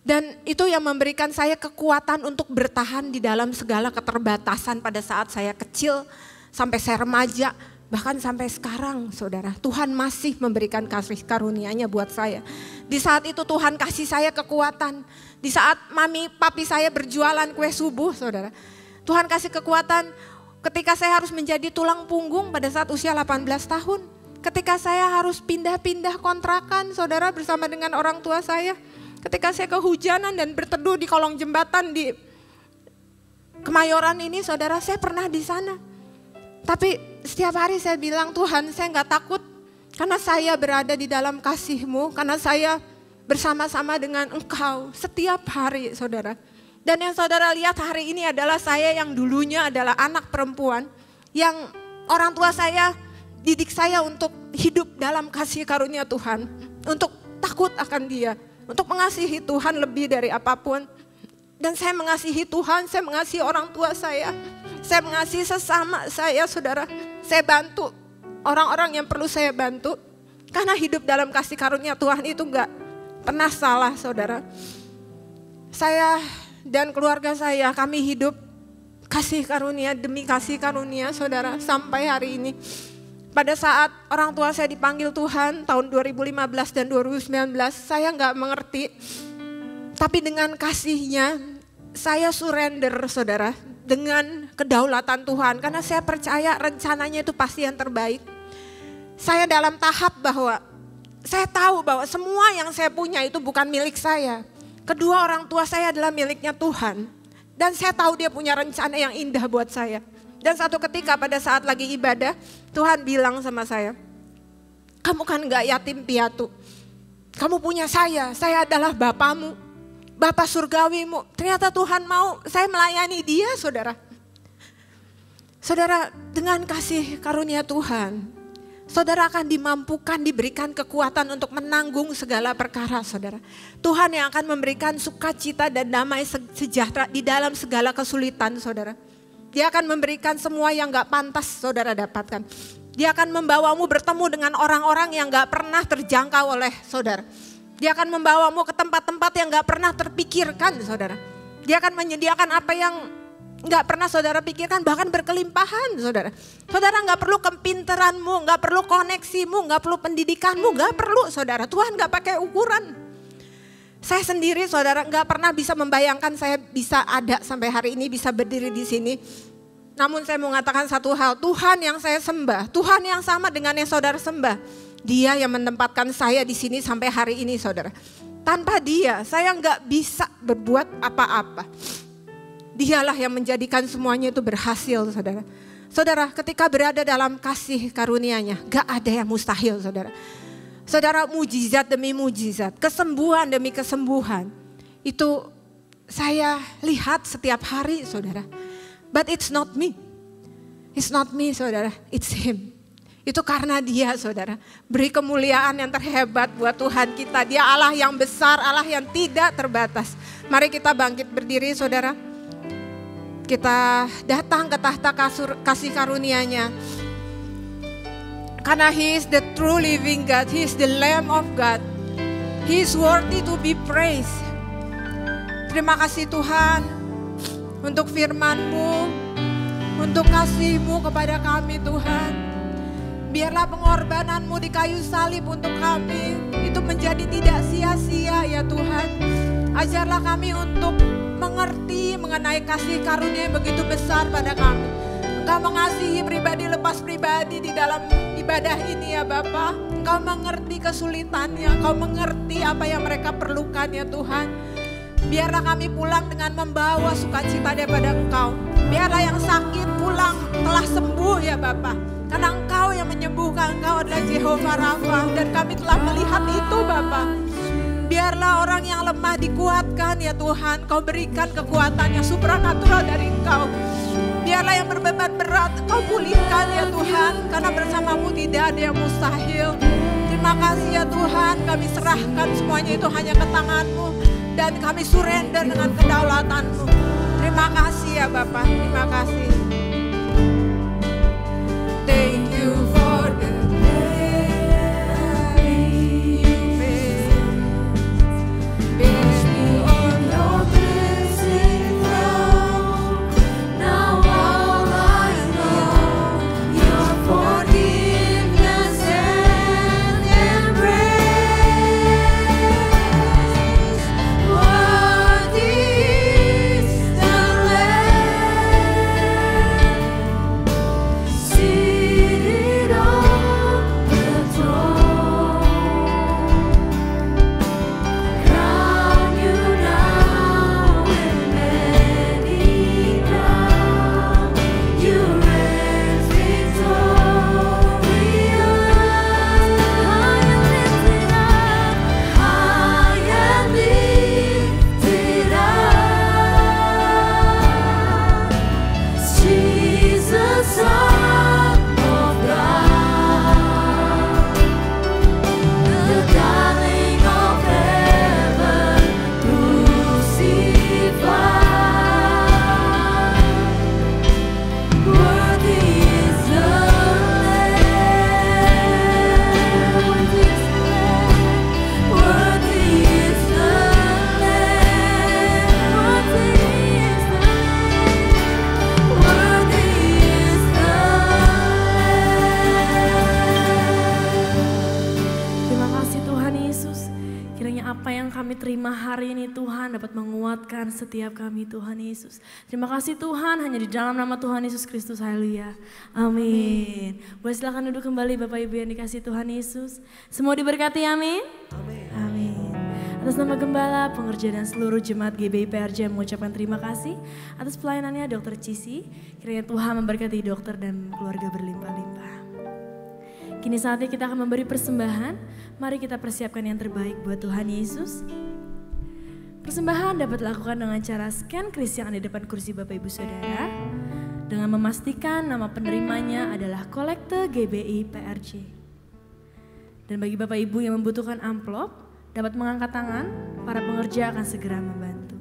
Dan itu yang memberikan saya kekuatan untuk bertahan di dalam segala keterbatasan pada saat saya kecil sampai saya remaja. Bahkan sampai sekarang, saudara, Tuhan masih memberikan kasih karunia-Nya buat saya. Di saat itu Tuhan kasih saya kekuatan. Di saat mami papi saya berjualan kue subuh, saudara. Tuhan kasih kekuatan ketika saya harus menjadi tulang punggung pada saat usia 18 tahun. Ketika saya harus pindah-pindah kontrakan, saudara, bersama dengan orang tua saya. Ketika saya kehujanan dan berteduh di kolong jembatan di Kemayoran ini, saudara, saya pernah di sana. Tapi setiap hari saya bilang, Tuhan saya nggak takut karena saya berada di dalam kasih-Mu, karena saya bersama-sama dengan Engkau setiap hari saudara. Dan yang saudara lihat hari ini adalah saya yang dulunya adalah anak perempuan, yang orang tua saya didik saya untuk hidup dalam kasih karunia Tuhan, untuk takut akan Dia, untuk mengasihi Tuhan lebih dari apapun. Dan saya mengasihi Tuhan, saya mengasihi orang tua saya mengasihi sesama saya saudara. Saya bantu orang-orang yang perlu saya bantu. Karena hidup dalam kasih karunia Tuhan itu enggak pernah salah saudara. Saya dan keluarga saya, kami hidup kasih karunia demi kasih karunia saudara sampai hari ini. Pada saat orang tua saya dipanggil Tuhan tahun 2015 dan 2019, saya enggak mengerti. Tapi dengan kasih-Nya saya surrender saudara, dengan kedaulatan Tuhan. Karena saya percaya rencananya itu pasti yang terbaik. Saya dalam tahap bahwa saya tahu bahwa semua yang saya punya itu bukan milik saya. Kedua orang tua saya adalah miliknya Tuhan. Dan saya tahu Dia punya rencana yang indah buat saya. Dan satu ketika pada saat lagi ibadah, Tuhan bilang sama saya, kamu kan gak yatim piatu. Kamu punya saya adalah Bapamu. Bapa surgawimu. Ternyata Tuhan mau saya melayani Dia saudara. Saudara, dengan kasih karunia Tuhan, saudara akan dimampukan, diberikan kekuatan untuk menanggung segala perkara saudara. Tuhan yang akan memberikan sukacita dan damai sejahtera di dalam segala kesulitan saudara. Dia akan memberikan semua yang gak pantas saudara dapatkan. Dia akan membawamu bertemu dengan orang-orang yang gak pernah terjangkau oleh saudara. Dia akan membawamu ke tempat-tempat yang gak pernah terpikirkan saudara. Dia akan menyediakan apa yang gak pernah saudara pikirkan, bahkan berkelimpahan saudara. Saudara gak perlu kepinteranmu, gak perlu koneksimu, gak perlu pendidikanmu, gak perlu saudara. Tuhan gak pakai ukuran. Saya sendiri saudara gak pernah bisa membayangkan saya bisa ada sampai hari ini, bisa berdiri di sini. Namun saya mau mengatakan satu hal, Tuhan yang saya sembah, Tuhan yang sama dengan yang saudara sembah. Dia yang menempatkan saya di sini sampai hari ini saudara. Tanpa Dia saya nggak bisa berbuat apa-apa. Dialah yang menjadikan semuanya itu berhasil saudara. Saudara, ketika berada dalam kasih karunia-Nya, nggak ada yang mustahil saudara. Saudara, mujizat demi mujizat, kesembuhan demi kesembuhan. Itu saya lihat setiap hari saudara. But it's not me. It's not me saudara, it's Him. Itu karena Dia saudara. Beri kemuliaan yang terhebat buat Tuhan kita. Dia Allah yang besar, Allah yang tidak terbatas. Mari kita bangkit berdiri saudara. Kita datang ke tahta kasih karunia-Nya. Karena He is the true living God. He is the Lamb of God. He is worthy to be praised. Terima kasih Tuhan untuk firman-Mu, untuk kasih-Mu kepada kami Tuhan. Biarlah pengorbanan-Mu di kayu salib untuk kami itu menjadi tidak sia-sia ya Tuhan. Ajarlah kami untuk mengerti mengenai kasih karunia yang begitu besar pada kami. Engkau mengasihi pribadi lepas pribadi di dalam ibadah ini ya Bapa. Engkau mengerti kesulitannya, Engkau mengerti apa yang mereka perlukan ya Tuhan. Biarlah kami pulang dengan membawa sukacita daripada Engkau. Biarlah yang sakit pulang telah sembuh ya Bapa. Karena Engkau yang menyembuhkan, Engkau adalah Jehovah Rafa. Dan kami telah melihat itu Bapa. Biarlah orang yang lemah dikuatkan ya Tuhan. Kau berikan kekuatan yang supranatural dari Engkau. Biarlah yang berbeban berat Engkau pulihkan ya Tuhan. Karena bersama-Mu tidak ada yang mustahil. Terima kasih ya Tuhan. Kami serahkan semuanya itu hanya ke tangan-Mu. Dan kami surrender dengan kedaulatan-Mu. Terima kasih ya Bapa. Terima kasih. Thank you for the day you made. Place me on your blessing throne. Now all I know, your forgiveness and embrace. Worthy is the Lamb. See kami terima hari ini Tuhan dapat menguatkan setiap kami Tuhan Yesus. Terima kasih Tuhan, hanya di dalam nama Tuhan Yesus Kristus, haleluya. Amin. Boleh silakan duduk kembali Bapak Ibu yang dikasih Tuhan Yesus. Semua diberkati, amin. Amin. Atas nama Gembala, pengerja dan seluruh jemaat GBI PRJ mengucapkan terima kasih atas pelayanannya Dr. Cici. Kiranya Tuhan memberkati dokter dan keluarga berlimpah-limpah. Kini saatnya kita akan memberi persembahan. Mari kita persiapkan yang terbaik buat Tuhan Yesus. Persembahan dapat dilakukan dengan cara scan kris yang ada di depan kursi Bapak Ibu Saudara. Dengan memastikan nama penerimanya adalah Kolekte GBI PRJ. Dan bagi Bapak Ibu yang membutuhkan amplop, dapat mengangkat tangan, para pengerja akan segera membantu.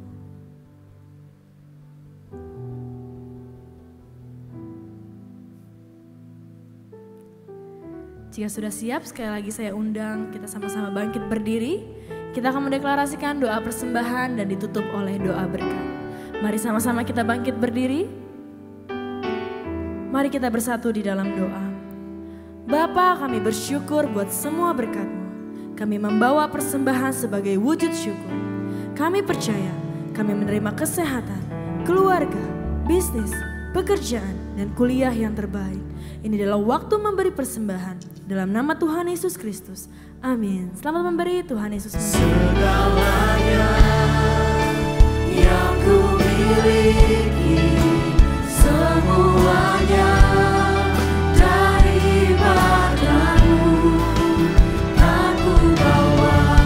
Jika sudah siap, sekali lagi saya undang kita sama-sama bangkit berdiri. Kita akan mendeklarasikan doa persembahan dan ditutup oleh doa berkat. Mari sama-sama kita bangkit berdiri. Mari kita bersatu di dalam doa. Bapa, kami bersyukur buat semua berkat-Mu. Kami membawa persembahan sebagai wujud syukur. Kami percaya kami menerima kesehatan, keluarga, bisnis, pekerjaan, dan kuliah yang terbaik. Ini adalah waktu memberi persembahan. Dalam nama Tuhan Yesus Kristus. Amin. Selamat memberi, Tuhan Yesus memberkati. Segalanya yang ku miliki, semuanya daripada-Mu, kan ku bawa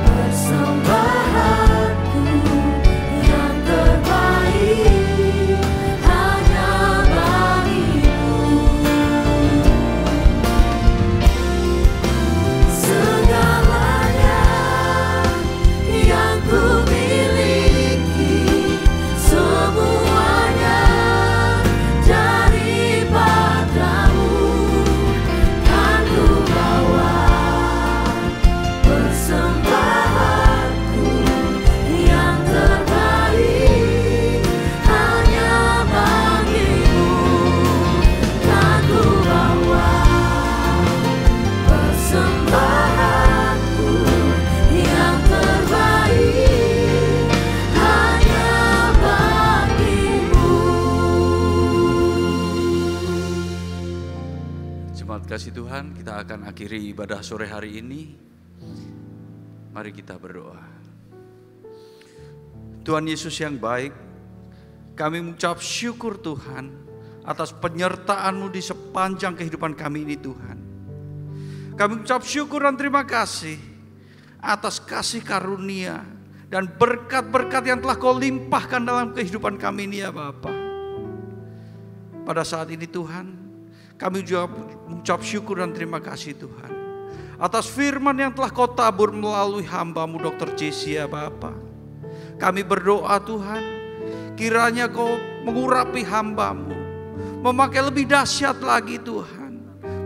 persembahanku yang terbaik hanya bagi-Mu. Segalanya yang ku miliki, semuanya daripada-Mu, kan ku bawa persembahanku yang terbaik hanya bagi-Mu, kan ku bawa persembahanku yang terbaik hanya bagi-Mu. Jemaat kasih Tuhan, kita akan akhiri ibadah sore hari ini. Mari kita berdoa. Tuhan Yesus yang baik, kami mengucap syukur Tuhan atas penyertaan-Mu di sepanjang kehidupan kami ini Tuhan. Kami mengucap syukur dan terima kasih atas kasih karunia dan berkat-berkat yang telah Kau limpahkan dalam kehidupan kami ini ya Bapa. Pada saat ini Tuhan, kami juga mengucap syukur dan terima kasih Tuhan atas firman yang telah Kau tabur melalui hamba-Mu Dr. Jesse ya Bapa. Kami berdoa Tuhan, kiranya Kau mengurapi hamba-Mu, memakai lebih dahsyat lagi Tuhan,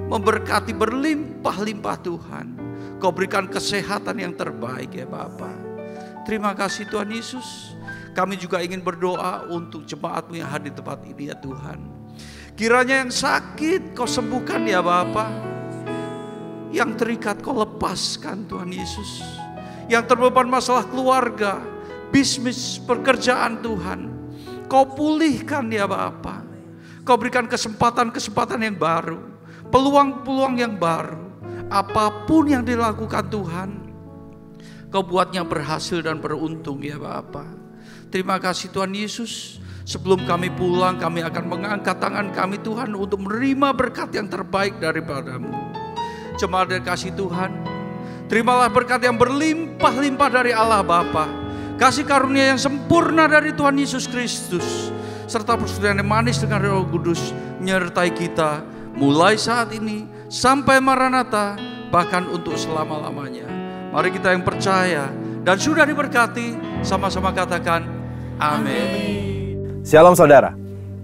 memberkati berlimpah-limpah Tuhan. Kau berikan kesehatan yang terbaik ya Bapa. Terima kasih Tuhan Yesus. Kami juga ingin berdoa untuk jemaat-Mu yang hadir di tempat ini ya Tuhan. Kiranya yang sakit Kau sembuhkan ya Bapa. Yang terikat Kau lepaskan Tuhan Yesus. Yang terbeban masalah keluarga, bisnis, pekerjaan Tuhan, Kau pulihkan ya Bapa. Kau berikan kesempatan-kesempatan yang baru, peluang-peluang yang baru. Apapun yang dilakukan Tuhan, Kau buatnya berhasil dan beruntung ya Bapa. Terima kasih Tuhan Yesus. Sebelum kami pulang, kami akan mengangkat tangan kami Tuhan untuk menerima berkat yang terbaik daripada-Mu. Jemaat dan kasih Tuhan, terimalah berkat yang berlimpah-limpah dari Allah Bapa, kasih karunia yang sempurna dari Tuhan Yesus Kristus, serta persekutuan yang manis dengan Roh Kudus menyertai kita mulai saat ini sampai Maranatha, bahkan untuk selama-lamanya. Mari kita yang percaya dan sudah diberkati, sama-sama katakan amin. Shalom saudara,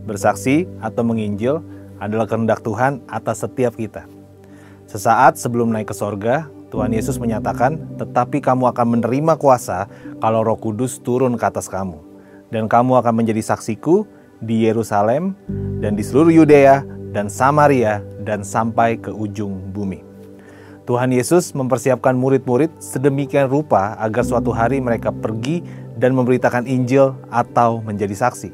bersaksi atau menginjil adalah kehendak Tuhan atas setiap kita. Sesaat sebelum naik ke sorga, Tuhan Yesus menyatakan, tetapi kamu akan menerima kuasa kalau Roh Kudus turun ke atas kamu. Dan kamu akan menjadi saksiku di Yerusalem dan di seluruh Yudea dan Samaria dan sampai ke ujung bumi. Tuhan Yesus mempersiapkan murid-murid sedemikian rupa agar suatu hari mereka pergi dan memberitakan Injil atau menjadi saksi.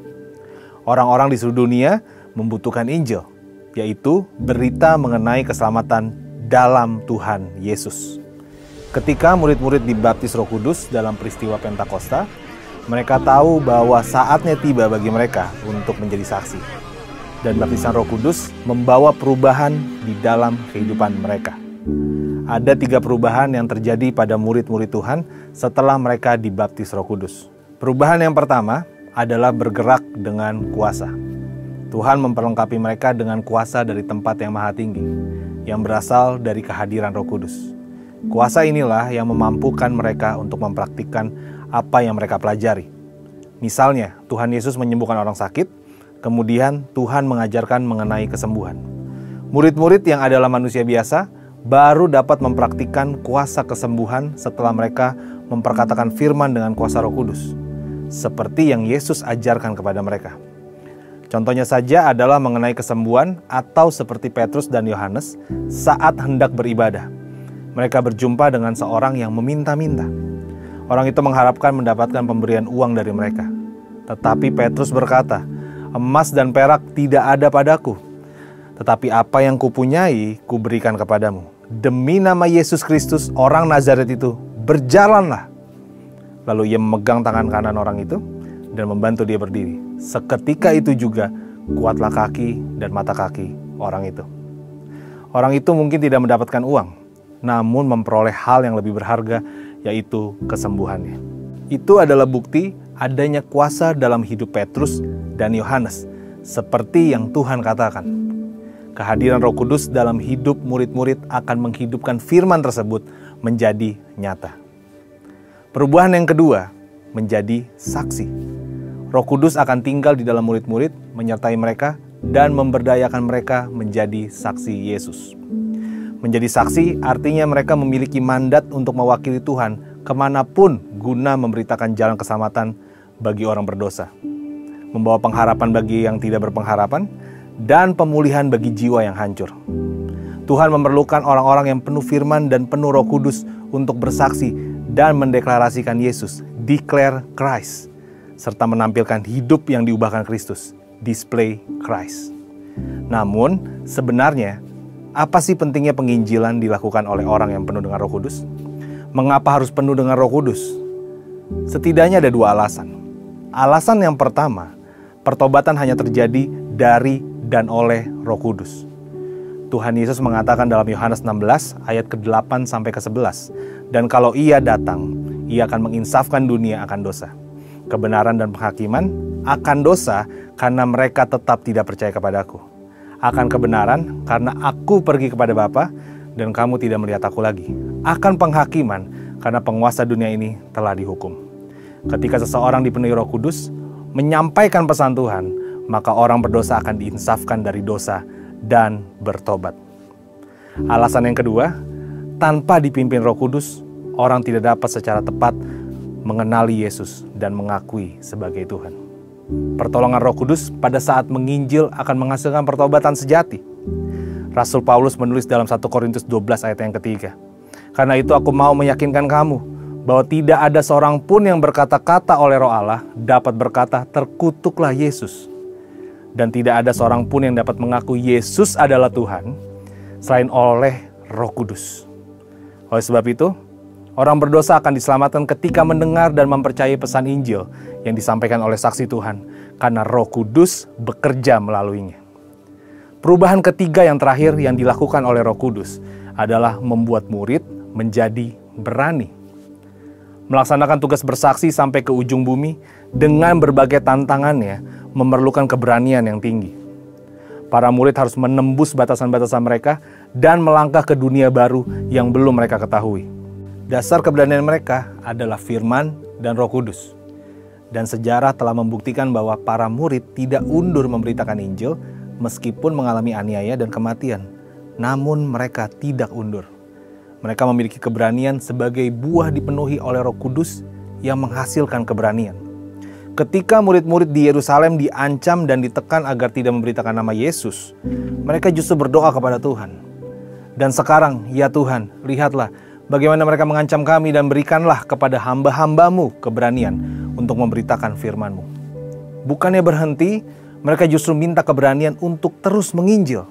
Orang-orang di seluruh dunia membutuhkan Injil, yaitu berita mengenai keselamatan dalam Tuhan Yesus. Ketika murid-murid dibaptis Roh Kudus dalam peristiwa Pentakosta, mereka tahu bahwa saatnya tiba bagi mereka untuk menjadi saksi. Dan baptisan Roh Kudus membawa perubahan di dalam kehidupan mereka. Ada 3 perubahan yang terjadi pada murid-murid Tuhan setelah mereka dibaptis Roh Kudus. Perubahan yang pertama adalah bergerak dengan kuasa. Tuhan memperlengkapi mereka dengan kuasa dari tempat yang maha tinggi, yang berasal dari kehadiran Roh Kudus. Kuasa inilah yang memampukan mereka untuk mempraktikkan apa yang mereka pelajari. Misalnya, Tuhan Yesus menyembuhkan orang sakit, kemudian Tuhan mengajarkan mengenai kesembuhan. Murid-murid yang adalah manusia biasa baru dapat mempraktikkan kuasa kesembuhan setelah mereka memperkatakan firman dengan kuasa Roh Kudus, seperti yang Yesus ajarkan kepada mereka. Contohnya saja adalah mengenai kesembuhan atau seperti Petrus dan Yohanes saat hendak beribadah. Mereka berjumpa dengan seorang yang meminta-minta. Orang itu mengharapkan mendapatkan pemberian uang dari mereka. Tetapi Petrus berkata, "Emas dan perak tidak ada padaku, tetapi apa yang kupunyai kuberikan kepadamu. Demi nama Yesus Kristus orang Nazaret itu, berjalanlah." Lalu ia memegang tangan kanan orang itu dan membantu dia berdiri. Seketika itu juga kuatlah kaki dan mata kaki orang itu. Orang itu mungkin tidak mendapatkan uang, namun memperoleh hal yang lebih berharga, yaitu kesembuhannya. Itu adalah bukti adanya kuasa dalam hidup Petrus dan Yohanes, seperti yang Tuhan katakan. Kehadiran Roh Kudus dalam hidup murid-murid akan menghidupkan firman tersebut menjadi nyata. Perubahan yang kedua, menjadi saksi. Roh Kudus akan tinggal di dalam murid-murid, menyertai mereka, dan memberdayakan mereka menjadi saksi Yesus. Menjadi saksi artinya mereka memiliki mandat untuk mewakili Tuhan kemanapun guna memberitakan jalan keselamatan bagi orang berdosa, membawa pengharapan bagi yang tidak berpengharapan, dan pemulihan bagi jiwa yang hancur. Tuhan memerlukan orang-orang yang penuh firman dan penuh Roh Kudus untuk bersaksi dan mendeklarasikan Yesus, declare Christ, serta menampilkan hidup yang diubahkan Kristus, display Christ. Namun, sebenarnya, apa sih pentingnya penginjilan dilakukan oleh orang yang penuh dengan Roh Kudus? Mengapa harus penuh dengan Roh Kudus? Setidaknya ada 2 alasan. Alasan yang pertama, pertobatan hanya terjadi dari dan oleh Roh Kudus. Tuhan Yesus mengatakan dalam Yohanes 16 ayat ke-8 sampai ke-11, "Dan kalau Ia datang, Ia akan menginsafkan dunia akan dosa, kebenaran dan penghakiman akan dosa karena mereka tetap tidak percaya kepadaku. Akan kebenaran karena aku pergi kepada Bapa dan kamu tidak melihat aku lagi. Akan penghakiman karena penguasa dunia ini telah dihukum." Ketika seseorang dipenuhi Roh Kudus menyampaikan pesan Tuhan, maka orang berdosa akan diinsafkan dari dosa dan bertobat. Alasan yang kedua, tanpa dipimpin Roh Kudus, orang tidak dapat secara tepat mengenali Yesus dan mengakui sebagai Tuhan. Pertolongan Roh Kudus pada saat menginjil akan menghasilkan pertobatan sejati. Rasul Paulus menulis dalam 1 Korintus 12 ayat yang ketiga, "Karena itu aku mau meyakinkan kamu bahwa tidak ada seorang pun yang berkata-kata oleh Roh Allah dapat berkata, terkutuklah Yesus. Dan tidak ada seorang pun yang dapat mengaku Yesus adalah Tuhan selain oleh Roh Kudus." Oleh sebab itu, orang berdosa akan diselamatkan ketika mendengar dan mempercayai pesan Injil yang disampaikan oleh saksi Tuhan, karena Roh Kudus bekerja melaluinya. Perubahan ketiga yang terakhir yang dilakukan oleh Roh Kudus adalah membuat murid menjadi berani. Melaksanakan tugas bersaksi sampai ke ujung bumi dengan berbagai tantangannya memerlukan keberanian yang tinggi. Para murid harus menembus batasan-batasan mereka dan melangkah ke dunia baru yang belum mereka ketahui. Dasar keberanian mereka adalah firman dan Roh Kudus. Dan sejarah telah membuktikan bahwa para murid tidak undur memberitakan Injil meskipun mengalami aniaya dan kematian. Namun mereka tidak undur. Mereka memiliki keberanian sebagai buah dipenuhi oleh Roh Kudus yang menghasilkan keberanian. Ketika murid-murid di Yerusalem diancam dan ditekan agar tidak memberitakan nama Yesus, mereka justru berdoa kepada Tuhan. Dan sekarang, ya Tuhan, lihatlah bagaimana mereka mengancam kami dan berikanlah kepada hamba-hambamu keberanian untuk memberitakan firman-Mu. Bukannya berhenti, mereka justru minta keberanian untuk terus menginjil.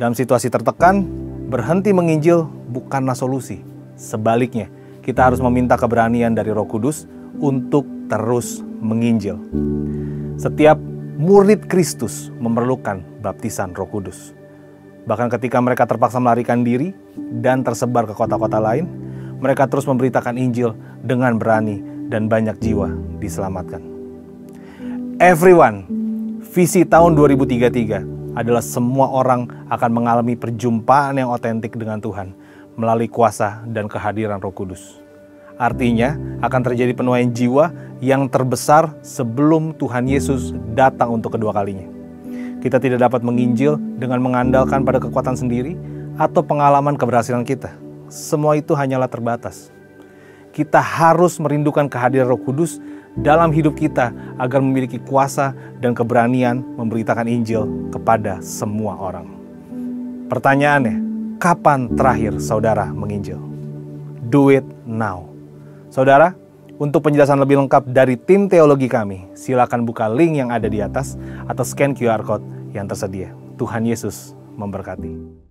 Dalam situasi tertekan, berhenti menginjil bukanlah solusi. Sebaliknya, kita harus meminta keberanian dari Roh Kudus untuk terus menginjil. Setiap murid Kristus memerlukan baptisan Roh Kudus. Bahkan ketika mereka terpaksa melarikan diri dan tersebar ke kota-kota lain, mereka terus memberitakan Injil dengan berani dan banyak jiwa diselamatkan. Everyone, visi tahun 2033 adalah semua orang akan mengalami perjumpaan yang otentik dengan Tuhan melalui kuasa dan kehadiran Roh Kudus. Artinya akan terjadi penuaian jiwa yang terbesar sebelum Tuhan Yesus datang untuk kedua kalinya. Kita tidak dapat menginjil dengan mengandalkan pada kekuatan sendiri atau pengalaman keberhasilan kita. Semua itu hanyalah terbatas. Kita harus merindukan kehadiran Roh Kudus dalam hidup kita agar memiliki kuasa dan keberanian memberitakan Injil kepada semua orang. Pertanyaannya, kapan terakhir saudara menginjil? Do it now. Saudara, untuk penjelasan lebih lengkap dari tim teologi kami, silakan buka link yang ada di atas atau scan QR code yang tersedia. Tuhan Yesus memberkati.